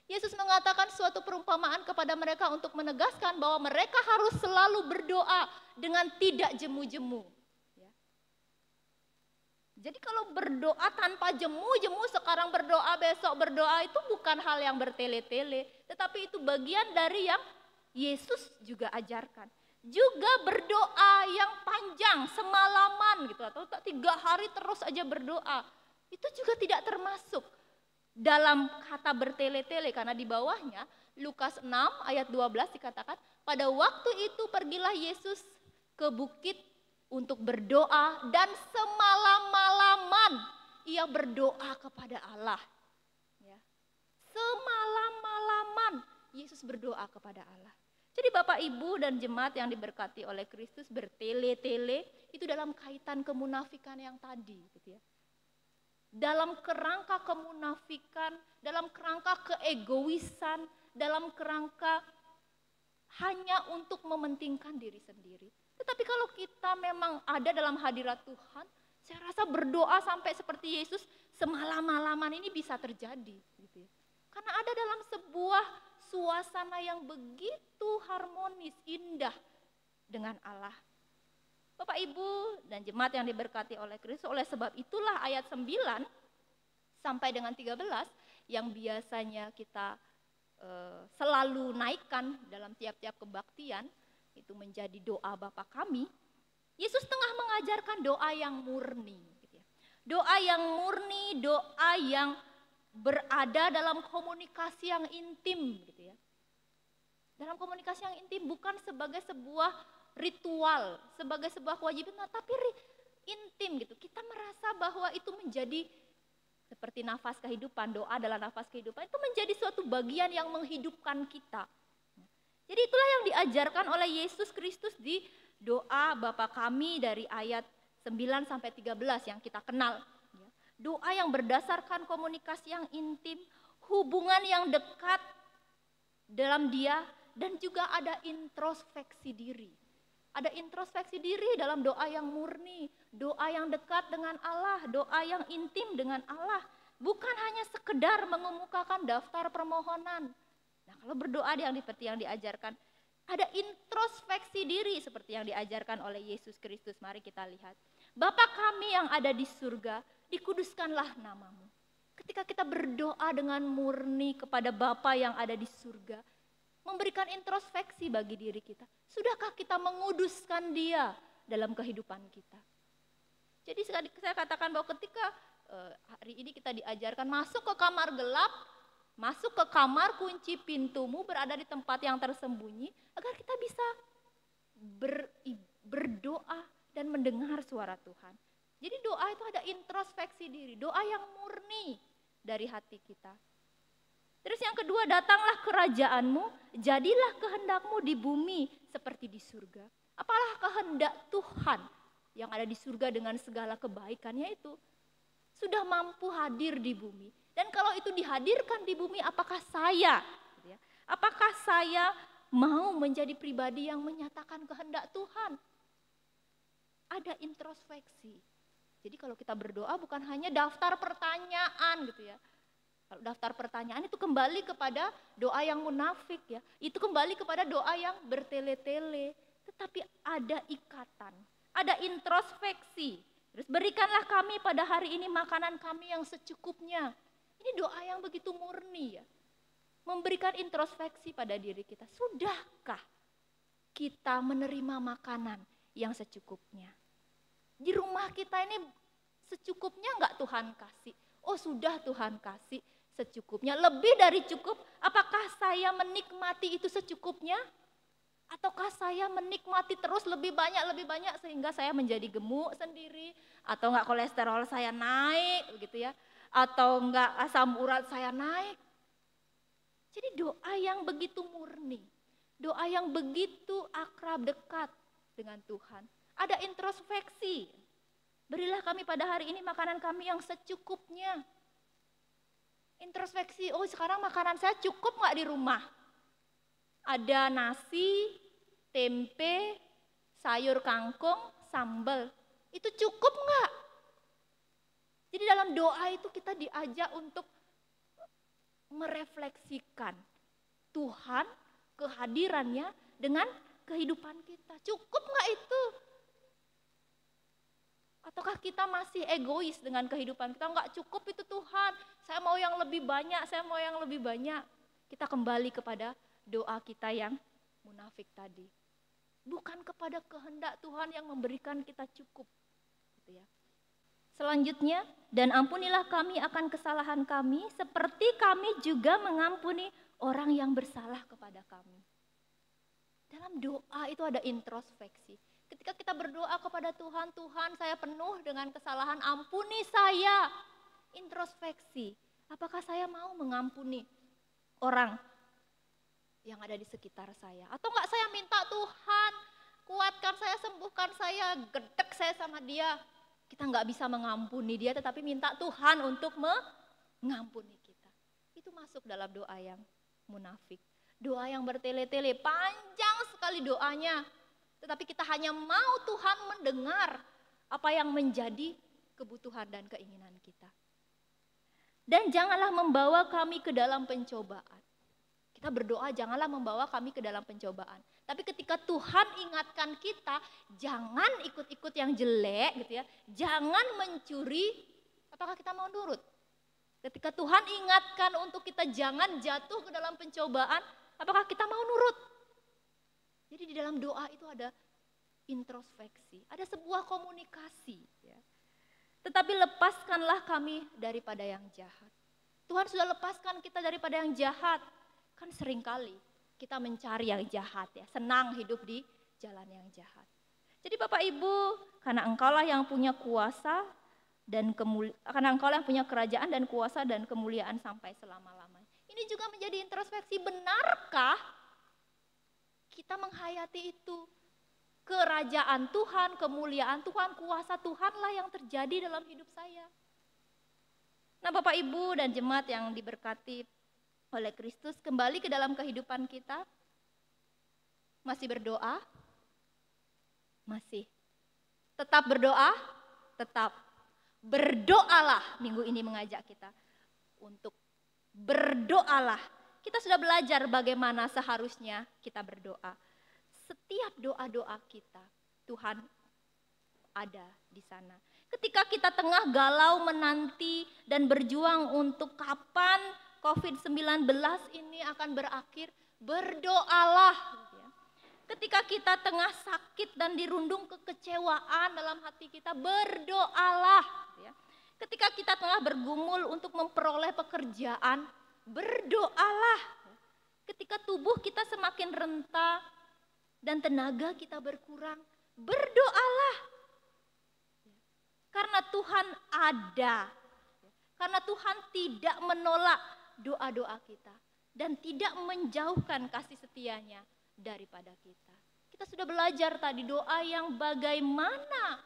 Yesus mengatakan suatu perumpamaan kepada mereka untuk menegaskan bahwa mereka harus selalu berdoa dengan tidak jemu-jemu. Ya. Jadi kalau berdoa tanpa jemu-jemu, sekarang berdoa, besok berdoa, itu bukan hal yang bertele-tele. Tetapi itu bagian dari yang Yesus juga ajarkan. Juga berdoa yang panjang semalaman gitu, atau 3 hari terus aja berdoa, itu juga tidak termasuk dalam kata bertele-tele. Karena di bawahnya Lukas 6 ayat 12 dikatakan, pada waktu itu pergilah Yesus ke bukit untuk berdoa dan semalam-malaman ia berdoa kepada Allah. Ya. Semalam-malaman Yesus berdoa kepada Allah. Jadi Bapak Ibu dan jemaat yang diberkati oleh Kristus, bertele-tele itu dalam kaitan kemunafikan yang tadi, gitu ya. Dalam kerangka kemunafikan, dalam kerangka keegoisan, dalam kerangka hanya untuk mementingkan diri sendiri. Tetapi kalau kita memang ada dalam hadirat Tuhan, saya rasa berdoa sampai seperti Yesus semalam-malaman ini bisa terjadi, gitu ya. Karena ada dalam sebuah suasana yang begitu harmonis, indah dengan Allah. Bapak Ibu dan jemaat yang diberkati oleh Kristus, oleh sebab itulah ayat 9 sampai dengan 13 yang biasanya kita selalu naikkan dalam tiap-tiap kebaktian, itu menjadi doa Bapa kami. Yesus tengah mengajarkan doa yang murni, gitu ya. Doa yang murni, doa yang berada dalam komunikasi yang intim, gitu ya. Dalam komunikasi yang intim, bukan sebagai sebuah ritual, sebagai sebuah kewajiban, tapi intim gitu. Kita merasa bahwa itu menjadi seperti nafas kehidupan, doa adalah nafas kehidupan, itu menjadi suatu bagian yang menghidupkan kita. Jadi itulah yang diajarkan oleh Yesus Kristus di doa Bapa kami dari ayat 9 sampai 13 yang kita kenal. Doa yang berdasarkan komunikasi yang intim, hubungan yang dekat dalam Dia, dan juga ada introspeksi diri. Ada introspeksi diri dalam doa yang murni, doa yang dekat dengan Allah, doa yang intim dengan Allah. Bukan hanya sekedar mengemukakan daftar permohonan. Nah, kalau berdoa seperti yang diajarkan, ada introspeksi diri seperti yang diajarkan oleh Yesus Kristus. Mari kita lihat. Bapa kami yang ada di surga, dikuduskanlah namamu. Ketika kita berdoa dengan murni kepada Bapa yang ada di surga, memberikan introspeksi bagi diri kita. Sudahkah kita menguduskan Dia dalam kehidupan kita? Jadi saya katakan bahwa ketika hari ini kita diajarkan masuk ke kamar gelap, masuk ke kamar, kunci pintumu, berada di tempat yang tersembunyi, agar kita bisa berdoa dan mendengar suara Tuhan. Jadi doa itu ada introspeksi diri, doa yang murni dari hati kita. Terus yang kedua, datanglah kerajaanmu, jadilah kehendakmu di bumi seperti di surga. Apalah kehendak Tuhan yang ada di surga dengan segala kebaikannya itu sudah mampu hadir di bumi. Dan kalau itu dihadirkan di bumi, apakah saya mau menjadi pribadi yang menyatakan kehendak Tuhan? Ada introspeksi. Jadi kalau kita berdoa bukan hanya daftar pertanyaan gitu ya. Kalau daftar pertanyaan itu kembali kepada doa yang munafik ya. Itu kembali kepada doa yang bertele-tele. Tetapi ada ikatan, ada introspeksi. Terus berikanlah kami pada hari ini makanan kami yang secukupnya. Ini doa yang begitu murni ya. Memberikan introspeksi pada diri kita. Sudahkah kita menerima makanan yang secukupnya? Di rumah kita ini secukupnya enggak Tuhan kasih? Oh sudah Tuhan kasih secukupnya, lebih dari cukup. Apakah saya menikmati itu secukupnya? Ataukah saya menikmati terus lebih banyak sehingga saya menjadi gemuk sendiri? Atau enggak kolesterol saya naik gitu ya? Atau enggak asam urat saya naik? Jadi doa yang begitu murni, doa yang begitu akrab dekat dengan Tuhan. Ada introspeksi. Berilah kami pada hari ini makanan kami yang secukupnya. Introspeksi, oh sekarang makanan saya cukup nggak di rumah? Ada nasi, tempe, sayur kangkung, sambal. Itu cukup nggak? Jadi dalam doa itu kita diajak untuk merefleksikan Tuhan, kehadirannya dengan kehidupan kita. Cukup nggak itu? Ataukah kita masih egois dengan kehidupan kita? Enggak cukup itu Tuhan, saya mau yang lebih banyak, saya mau yang lebih banyak. Kita kembali kepada doa kita yang munafik tadi. Bukan kepada kehendak Tuhan yang memberikan kita cukup. Gitu ya. Selanjutnya, dan ampunilah kami akan kesalahan kami, seperti kami juga mengampuni orang yang bersalah kepada kami. Dalam doa itu ada introspeksi. Ketika kita berdoa kepada Tuhan, Tuhan saya penuh dengan kesalahan, ampuni saya. Introspeksi, apakah saya mau mengampuni orang yang ada di sekitar saya? Atau enggak saya minta Tuhan, kuatkan saya, sembuhkan saya, gedek saya sama dia. Kita enggak bisa mengampuni dia, tetapi minta Tuhan untuk mengampuni kita. Itu masuk dalam doa yang munafik. Doa yang bertele-tele, panjang sekali doanya. Tetapi kita hanya mau Tuhan mendengar apa yang menjadi kebutuhan dan keinginan kita. Dan janganlah membawa kami ke dalam pencobaan. Kita berdoa janganlah membawa kami ke dalam pencobaan. Tapi ketika Tuhan ingatkan kita, jangan ikut-ikut yang jelek gitu ya. Jangan mencuri, apakah kita mau nurut? Ketika Tuhan ingatkan untuk kita jangan jatuh ke dalam pencobaan, apakah kita mau nurut? Jadi di dalam doa itu ada introspeksi, ada sebuah komunikasi. Ya. Tetapi lepaskanlah kami daripada yang jahat. Tuhan sudah lepaskan kita daripada yang jahat. Kan seringkali kita mencari yang jahat ya, senang hidup di jalan yang jahat. Jadi Bapak Ibu, karena Engkaulah yang punya kuasa dan karena Engkaulah yang punya kerajaan dan kuasa dan kemuliaan sampai selama-lamanya. Ini juga menjadi introspeksi, benarkah kita menghayati itu? Kerajaan Tuhan, kemuliaan Tuhan, kuasa Tuhanlah yang terjadi dalam hidup saya. Nah Bapak Ibu dan jemaat yang diberkati oleh Kristus, kembali ke dalam kehidupan kita. Masih berdoa? Masih. Tetap berdoa, tetap berdoalah. Minggu ini mengajak kita untuk berdoalah. Kita sudah belajar bagaimana seharusnya kita berdoa. Setiap doa-doa kita, Tuhan ada di sana. Ketika kita tengah galau menanti dan berjuang untuk kapan COVID-19 ini akan berakhir, berdoalah. Ketika kita tengah sakit dan dirundung kekecewaan dalam hati kita, berdoalah. Ketika kita tengah bergumul untuk memperoleh pekerjaan, berdoalah. Ketika tubuh kita semakin renta dan tenaga kita berkurang, berdoalah. Karena Tuhan ada. Karena Tuhan tidak menolak doa-doa kita dan tidak menjauhkan kasih setianya daripada kita. Kita sudah belajar tadi doa yang bagaimana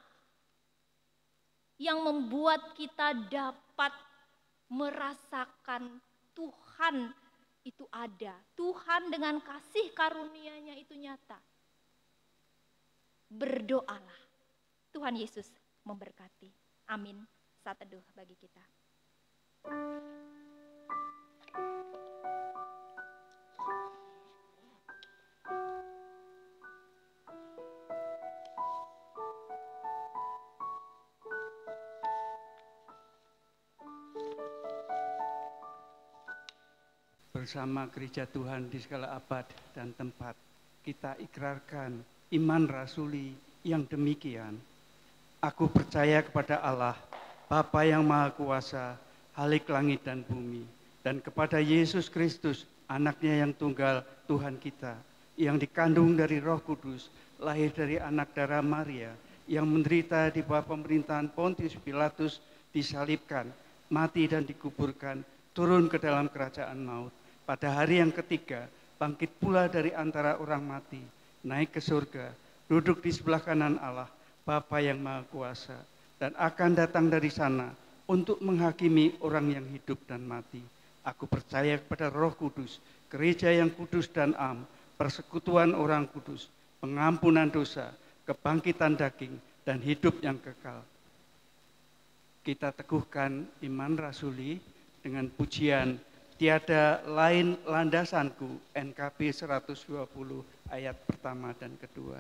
yang membuat kita dapat merasakan Tuhan itu ada. Tuhan dengan kasih karunia-Nya itu nyata. Berdoalah. Tuhan Yesus memberkati. Amin. Saat teduh bagi kita. Bersama gereja Tuhan di segala abad dan tempat, kita ikrarkan iman rasuli yang demikian. Aku percaya kepada Allah, Bapa yang Maha Kuasa, Halik langit dan bumi, dan kepada Yesus Kristus, anaknya yang tunggal Tuhan kita, yang dikandung dari Roh Kudus, lahir dari anak darah Maria, yang menderita di bawah pemerintahan Pontius Pilatus, disalibkan, mati dan dikuburkan, turun ke dalam kerajaan maut. Pada hari yang ketiga, bangkit pula dari antara orang mati, naik ke surga, duduk di sebelah kanan Allah, Bapa yang Maha Kuasa, dan akan datang dari sana untuk menghakimi orang yang hidup dan mati. Aku percaya kepada Roh Kudus, gereja yang kudus dan am, persekutuan orang kudus, pengampunan dosa, kebangkitan daging, dan hidup yang kekal. Kita teguhkan iman rasuli dengan pujian Tiada lain landasanku, NKB 120 ayat pertama dan kedua.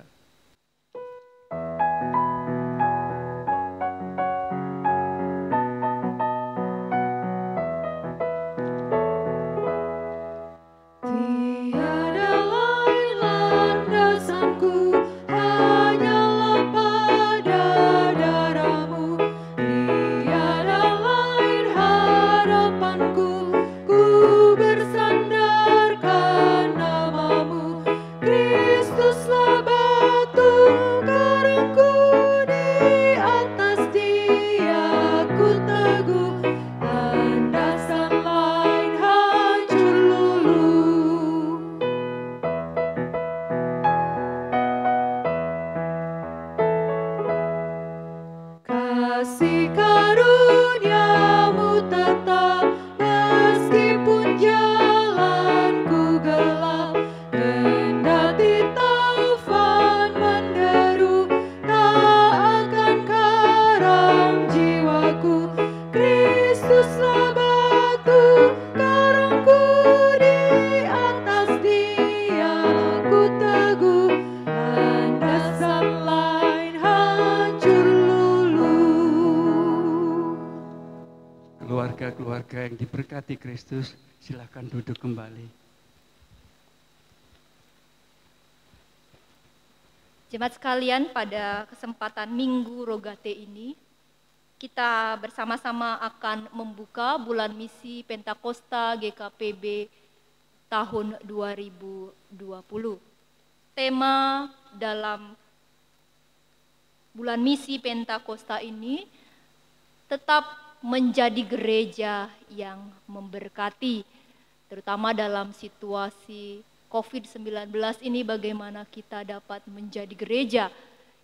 Tiada lain landasanku, hanyalah pada darah-Mu. Tiada lain harapanku, ku bersandarkan nama-Mu. Kristuslah batu karangku, di atas Dia ku teguh. Landasan lain hancur luluh. Kasih karunia-Mu tetap, meskipun jalanku gelap. Kendati taufan menderu, tak akan karam jiwaku. Kristuslah batu karangku, di atas Dia ku teguh. Landasan lain hancur luluh. Keluarga-keluarga yang diberkati Kristus, silakan duduk kembali. Jemaat sekalian, pada kesempatan Minggu Rogate ini, kita bersama-sama akan membuka bulan misi Pentakosta GKPB tahun 2020. Tema dalam bulan misi Pentakosta ini tetap menjadi gereja yang memberkati, terutama dalam situasi COVID-19 ini, bagaimana kita dapat menjadi gereja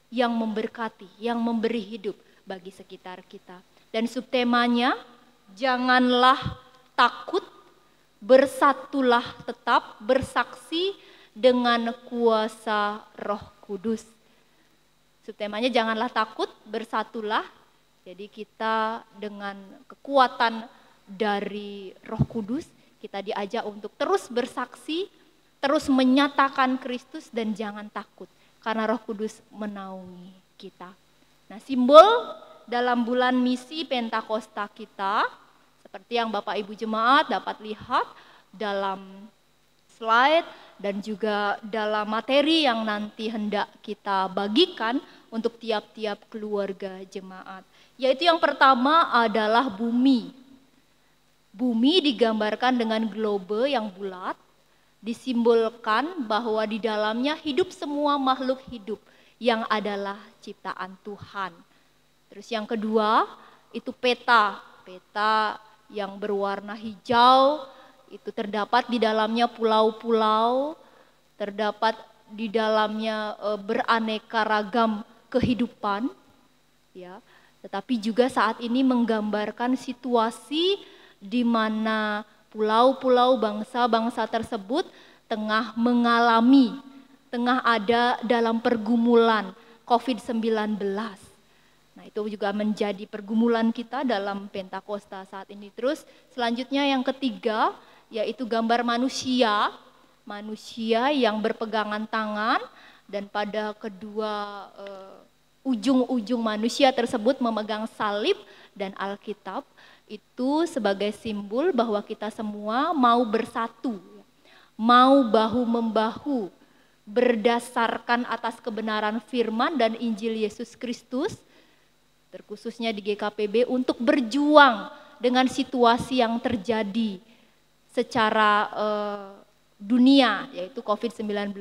yang memberkati, yang memberi hidup bagi sekitar kita. Dan subtemanya, janganlah takut, bersatulah tetap, bersaksi dengan kuasa Roh Kudus. Subtemanya janganlah takut, bersatulah. Jadi kita dengan kekuatan dari Roh Kudus, kita diajak untuk terus bersaksi, terus menyatakan Kristus dan jangan takut. Karena Roh Kudus menaungi kita. Nah, simbol dalam bulan misi Pentakosta kita, seperti yang Bapak Ibu Jemaat dapat lihat dalam slide dan juga dalam materi yang nanti hendak kita bagikan untuk tiap-tiap keluarga jemaat. Yaitu yang pertama adalah bumi. Bumi digambarkan dengan globe yang bulat, disimbolkan bahwa di dalamnya hidup semua makhluk hidup yang adalah ciptaan Tuhan. Terus yang kedua itu peta yang berwarna hijau, itu terdapat di dalamnya pulau-pulau, terdapat di dalamnya beraneka ragam kehidupan, ya. Tetapi juga saat ini menggambarkan situasi di mana pulau-pulau bangsa-bangsa tersebut tengah ada dalam pergumulan COVID-19. Nah, itu juga menjadi pergumulan kita dalam Pentakosta saat ini. Terus selanjutnya yang ketiga, yaitu gambar manusia yang berpegangan tangan, dan pada kedua ujung-ujung manusia tersebut memegang salib dan Alkitab. Itu sebagai simbol bahwa kita semua mau bersatu, mau bahu-membahu, berdasarkan atas kebenaran firman dan Injil Yesus Kristus, terkhususnya di GKPB, untuk berjuang dengan situasi yang terjadi secara dunia, yaitu COVID-19,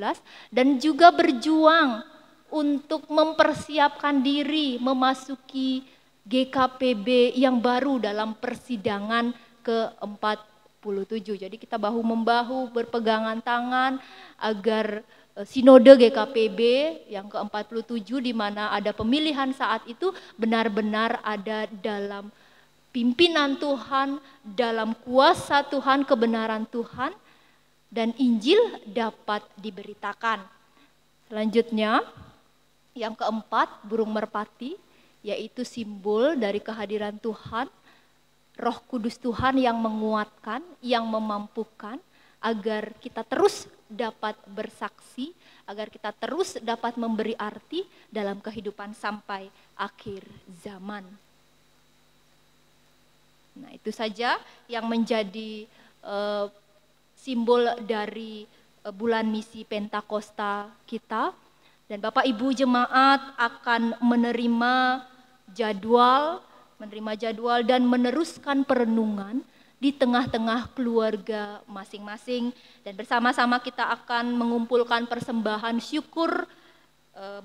dan juga berjuang untuk mempersiapkan diri memasuki GKPB yang baru dalam persidangan ke-47. Jadi kita bahu-membahu, berpegangan tangan agar Sinode GKPB yang ke-47 di mana ada pemilihan saat itu benar-benar ada dalam pimpinan Tuhan, dalam kuasa Tuhan, kebenaran Tuhan, dan Injil dapat diberitakan. Selanjutnya, yang keempat, burung merpati, yaitu simbol dari kehadiran Tuhan, Roh Kudus Tuhan yang menguatkan, yang memampukan, agar kita terus dapat bersaksi, agar kita terus dapat memberi arti dalam kehidupan sampai akhir zaman. Nah, itu saja yang menjadi simbol dari bulan misi Pentakosta kita. Dan Bapak Ibu Jemaat akan menerima jadwal dan meneruskan perenungan di tengah-tengah keluarga masing-masing, dan bersama-sama kita akan mengumpulkan persembahan syukur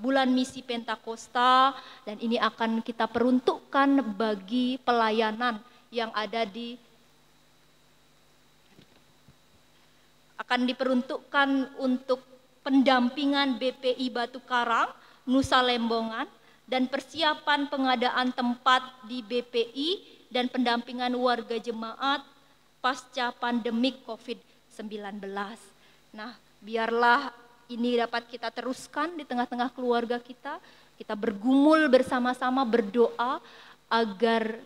bulan misi Pentakosta, dan ini akan kita peruntukkan bagi pelayanan yang akan diperuntukkan untuk pendampingan BPI Batu Karang, Nusa Lembongan, dan persiapan pengadaan tempat di BPI dan pendampingan warga jemaat pasca pandemik COVID-19. Nah, biarlah ini dapat kita teruskan di tengah-tengah keluarga kita. Kita bergumul bersama-sama berdoa agar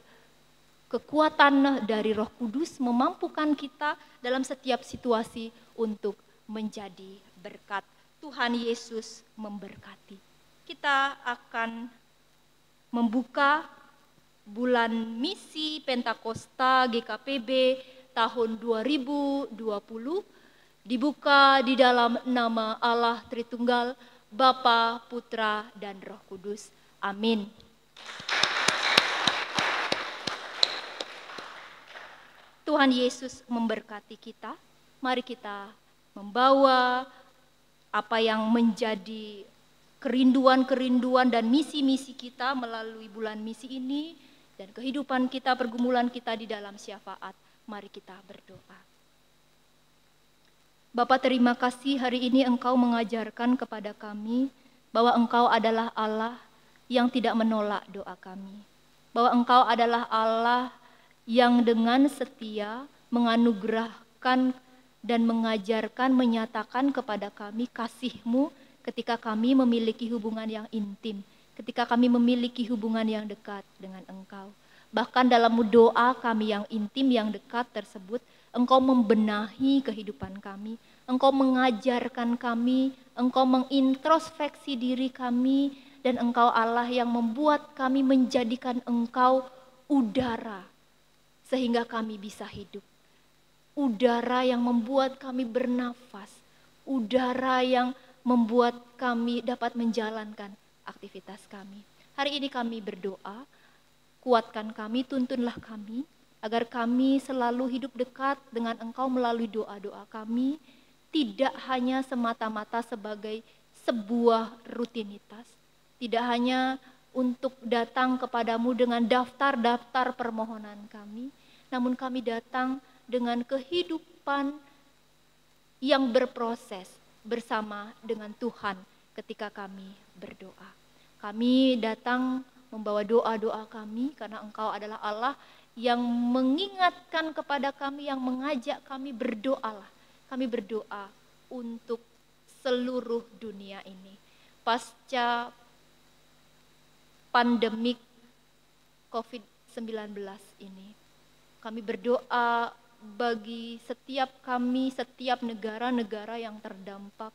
kekuatan dari Roh Kudus memampukan kita dalam setiap situasi untuk menjadi berkat. Tuhan Yesus memberkati. Kita akan membuka bulan misi Pentakosta GKPB tahun 2020, dibuka di dalam nama Allah Tritunggal, Bapa, Putra, dan Roh Kudus. Amin. Tuhan Yesus memberkati kita. Mari kita membawa apa yang menjadi kerinduan-kerinduan dan misi-misi kita melalui bulan misi ini, dan kehidupan kita, pergumulan kita di dalam syafaat. Mari kita berdoa. Bapa, terima kasih hari ini Engkau mengajarkan kepada kami bahwa Engkau adalah Allah yang tidak menolak doa kami. Bahwa Engkau adalah Allah yang dengan setia menganugerahkan dan mengajarkan, menyatakan kepada kami kasih-Mu ketika kami memiliki hubungan yang intim ketika kami memiliki hubungan yang dekat dengan Engkau. Bahkan dalam doa kami yang intim, yang dekat tersebut, Engkau membenahi kehidupan kami, Engkau mengajarkan kami, Engkau mengintrospeksi diri kami, dan Engkau Allah yang membuat kami menjadikan Engkau udara, sehingga kami bisa hidup. Udara yang membuat kami bernafas, udara yang membuat kami dapat menjalankan aktivitas kami. Hari ini kami berdoa, kuatkan kami, tuntunlah kami, agar kami selalu hidup dekat dengan Engkau melalui doa-doa kami, tidak hanya semata-mata sebagai sebuah rutinitas, tidak hanya untuk datang kepadamu dengan daftar-daftar permohonan kami, namun kami datang dengan kehidupan yang berproses bersama dengan Tuhan ketika kami berdoa. Kami datang membawa doa-doa kami karena Engkau adalah Allah yang mengingatkan kepada kami, yang mengajak kami berdoalah. Kami berdoa untuk seluruh dunia ini. Pasca pandemik COVID-19 ini, kami berdoa bagi setiap kami, setiap negara-negara yang terdampak.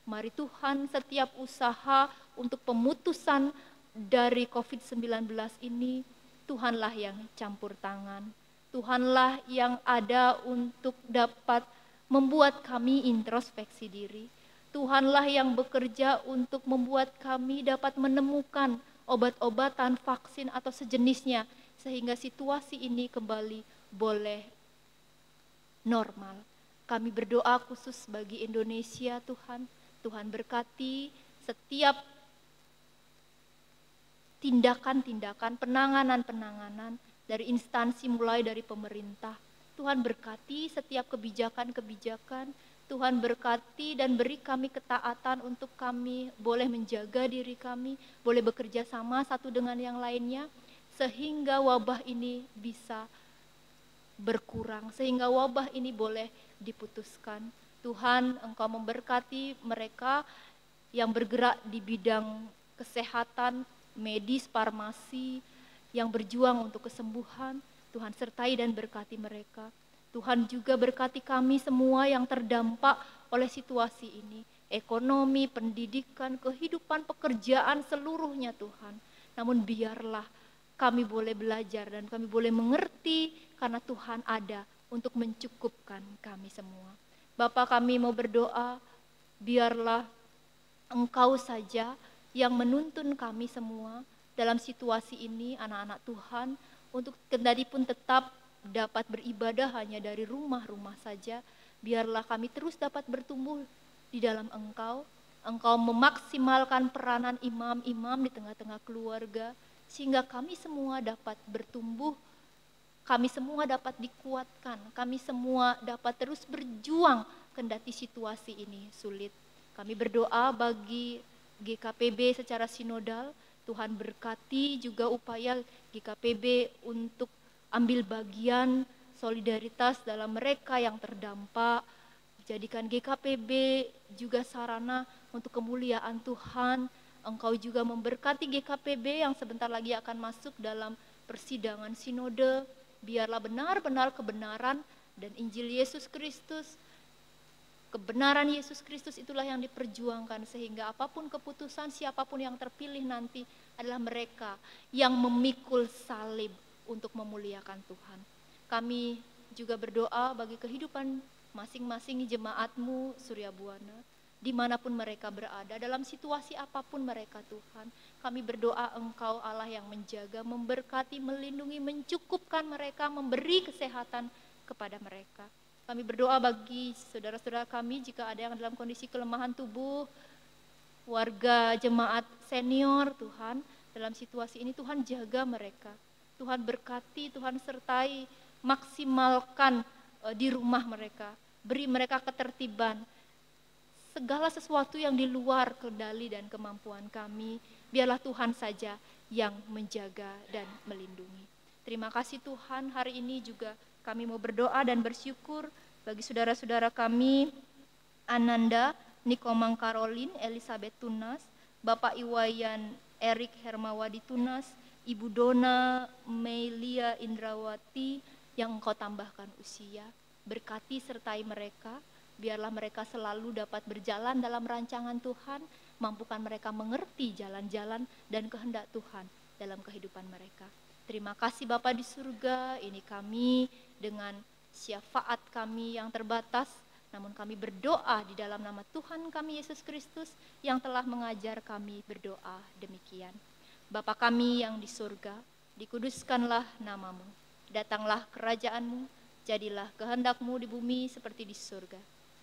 Mari Tuhan, setiap usaha untuk pemutusan dari COVID-19 ini, Tuhanlah yang campur tangan. Tuhanlah yang ada untuk dapat membuat kami introspeksi diri. Tuhanlah yang bekerja untuk membuat kami dapat menemukan obat-obatan, vaksin atau sejenisnya, sehingga situasi ini kembali boleh normal. Kami berdoa khusus bagi Indonesia, Tuhan. Tuhan berkati setiap tindakan-tindakan, penanganan-penanganan dari instansi mulai dari pemerintah. Tuhan berkati setiap kebijakan-kebijakan. Tuhan berkati dan beri kami ketaatan untuk kami boleh menjaga diri kami, boleh bekerja sama satu dengan yang lainnya, sehingga wabah ini bisa berkurang, sehingga wabah ini boleh diputuskan. Tuhan, Engkau memberkati mereka yang bergerak di bidang kesehatan, medis, farmasi, yang berjuang untuk kesembuhan. Tuhan sertai dan berkati mereka. Tuhan juga berkati kami semua yang terdampak oleh situasi ini. Ekonomi, pendidikan, kehidupan, pekerjaan, seluruhnya Tuhan. Namun biarlah kami boleh belajar dan kami boleh mengerti karena Tuhan ada untuk mencukupkan kami semua. Bapa, kami mau berdoa, biarlah Engkau saja yang menuntun kami semua dalam situasi ini, anak-anak Tuhan, untuk kendati pun tetap dapat beribadah hanya dari rumah-rumah saja. Biarlah kami terus dapat bertumbuh di dalam Engkau. Engkau memaksimalkan peranan imam-imam di tengah-tengah keluarga, sehingga kami semua dapat bertumbuh, kami semua dapat dikuatkan, kami semua dapat terus berjuang kendati situasi ini sulit. Kami berdoa bagi GKPB secara sinodal, Tuhan berkati juga upaya GKPB untuk ambil bagian solidaritas dalam mereka yang terdampak. Jadikan GKPB juga sarana untuk kemuliaan Tuhan. Engkau juga memberkati GKPB yang sebentar lagi akan masuk dalam persidangan sinode. Biarlah benar-benar kebenaran dan Injil Yesus Kristus, kebenaran Yesus Kristus itulah yang diperjuangkan, sehingga apapun keputusan siapapun yang terpilih nanti adalah mereka yang memikul salib untuk memuliakan Tuhan. Kami juga berdoa bagi kehidupan masing-masing jemaat-Mu Surya Buana, dimanapun mereka berada, dalam situasi apapun mereka Tuhan. Kami berdoa Engkau Allah yang menjaga, memberkati, melindungi, mencukupkan mereka, memberi kesehatan kepada mereka. Kami berdoa bagi saudara-saudara kami jika ada yang dalam kondisi kelemahan tubuh, warga jemaat senior Tuhan, dalam situasi ini Tuhan jaga mereka. Tuhan berkati, Tuhan sertai, maksimalkan di rumah mereka, beri mereka ketertiban. Segala sesuatu yang di luar kendali dan kemampuan kami, biarlah Tuhan saja yang menjaga dan melindungi. Terima kasih Tuhan, hari ini juga kami mau berdoa dan bersyukur bagi saudara-saudara kami, Ananda, Nikomang Karolin, Elizabeth Tunas, Bapak Iwayan Erik Hermawadi Tunas, Ibu Dona Melia Indrawati yang Engkau tambahkan usia. Berkati sertai mereka, biarlah mereka selalu dapat berjalan dalam rancangan Tuhan, mampukan mereka mengerti jalan-jalan dan kehendak Tuhan dalam kehidupan mereka. Terima kasih Bapa di surga, ini kami dengan syafaat kami yang terbatas, namun kami berdoa di dalam nama Tuhan kami Yesus Kristus yang telah mengajar kami berdoa demikian. Bapa kami yang di surga, dikuduskanlah namamu, datanglah kerajaanmu, jadilah kehendak-Mu di bumi seperti di surga.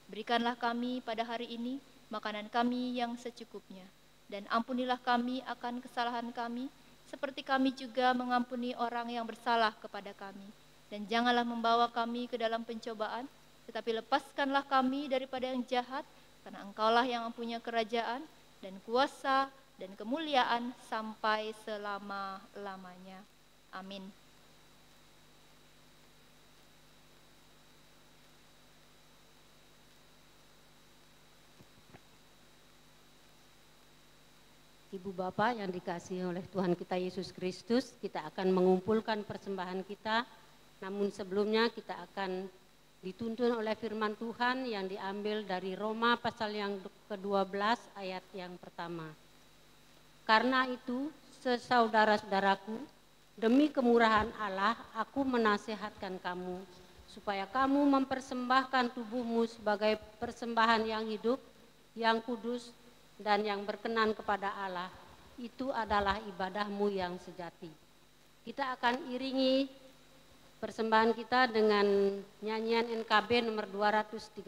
Berikanlah kami pada hari ini makanan kami yang secukupnya, dan ampunilah kami akan kesalahan kami, seperti kami juga mengampuni orang yang bersalah kepada kami. Dan janganlah membawa kami ke dalam pencobaan, tetapi lepaskanlah kami daripada yang jahat, karena Engkaulah yang mempunyai kerajaan dan kuasa dan kemuliaan sampai selama-lamanya. Amin. Ibu Bapak yang dikasihi oleh Tuhan kita Yesus Kristus, kita akan mengumpulkan persembahan kita. Namun sebelumnya kita akan dituntun oleh firman Tuhan yang diambil dari Roma pasal yang ke-12 ayat yang pertama. Karena itu, saudara-saudaraku, demi kemurahan Allah, aku menasihatkan kamu, supaya kamu mempersembahkan tubuhmu sebagai persembahan yang hidup, yang kudus, dan yang berkenan kepada Allah. Itu adalah ibadahmu yang sejati. Kita akan iringi persembahan kita dengan nyanyian NKB nomor 213,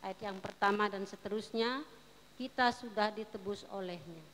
ayat yang pertama dan seterusnya, kita sudah ditebus olehnya.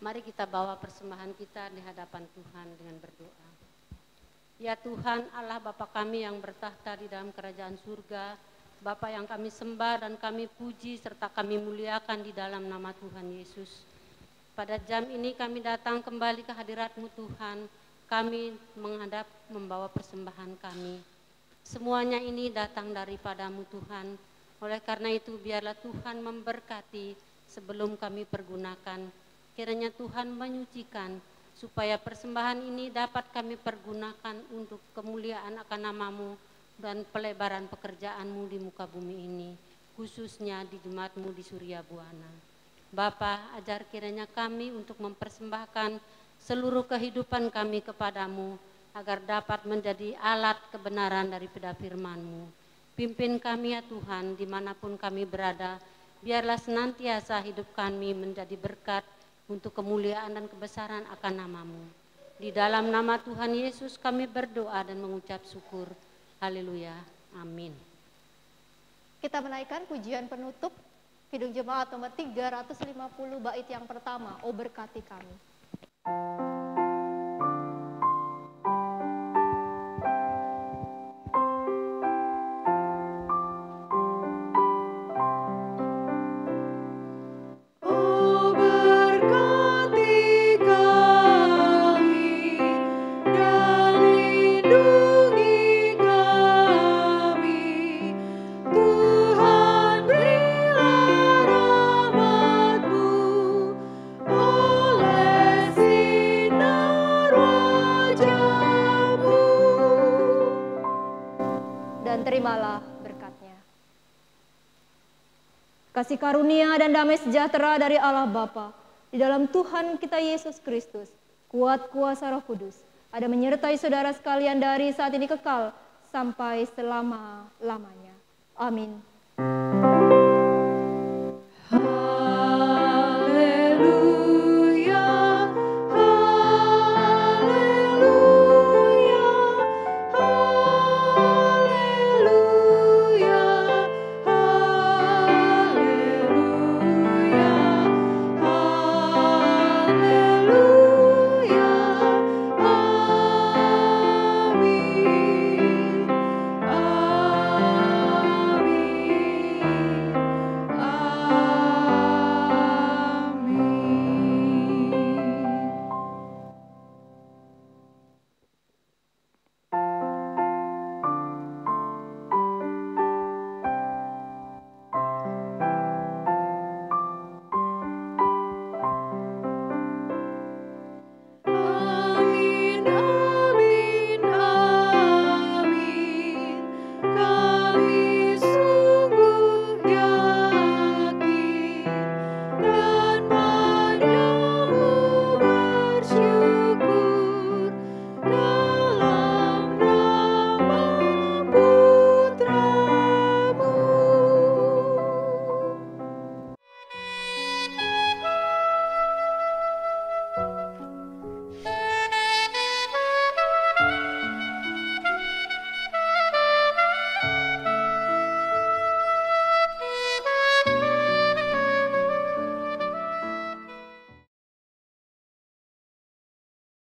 Mari kita bawa persembahan kita di hadapan Tuhan dengan berdoa. Ya Tuhan Allah Bapa kami yang bertahta di dalam kerajaan surga, Bapa yang kami sembah dan kami puji serta kami muliakan di dalam nama Tuhan Yesus. Pada jam ini kami datang kembali ke hadirat-Mu Tuhan, kami menghadap membawa persembahan kami. Semuanya ini datang daripada-Mu Tuhan, oleh karena itu biarlah Tuhan memberkati sebelum kami pergunakan. Kiranya Tuhan menyucikan supaya persembahan ini dapat kami pergunakan untuk kemuliaan akan nama-Mu dan pelebaran pekerjaan-Mu di muka bumi ini, khususnya di jemaat-Mu di Surya Buana. Bapa, ajar kiranya kami untuk mempersembahkan seluruh kehidupan kami kepadamu, agar dapat menjadi alat kebenaran daripada firman-Mu. Pimpin kami ya Tuhan, dimanapun kami berada, biarlah senantiasa hidup kami menjadi berkat untuk kemuliaan dan kebesaran akan nama-Mu. Di dalam nama Tuhan Yesus kami berdoa dan mengucap syukur. Haleluya. Amin. Kita menaikkan pujian penutup Kidung Jemaat nomor 350 bait yang pertama, O berkati kami. Terimalah berkat-Nya. Kasih karunia dan damai sejahtera dari Allah Bapa di dalam Tuhan kita Yesus Kristus, kuat kuasa Roh Kudus, ada menyertai saudara sekalian dari saat ini kekal sampai selama-lamanya. Amin.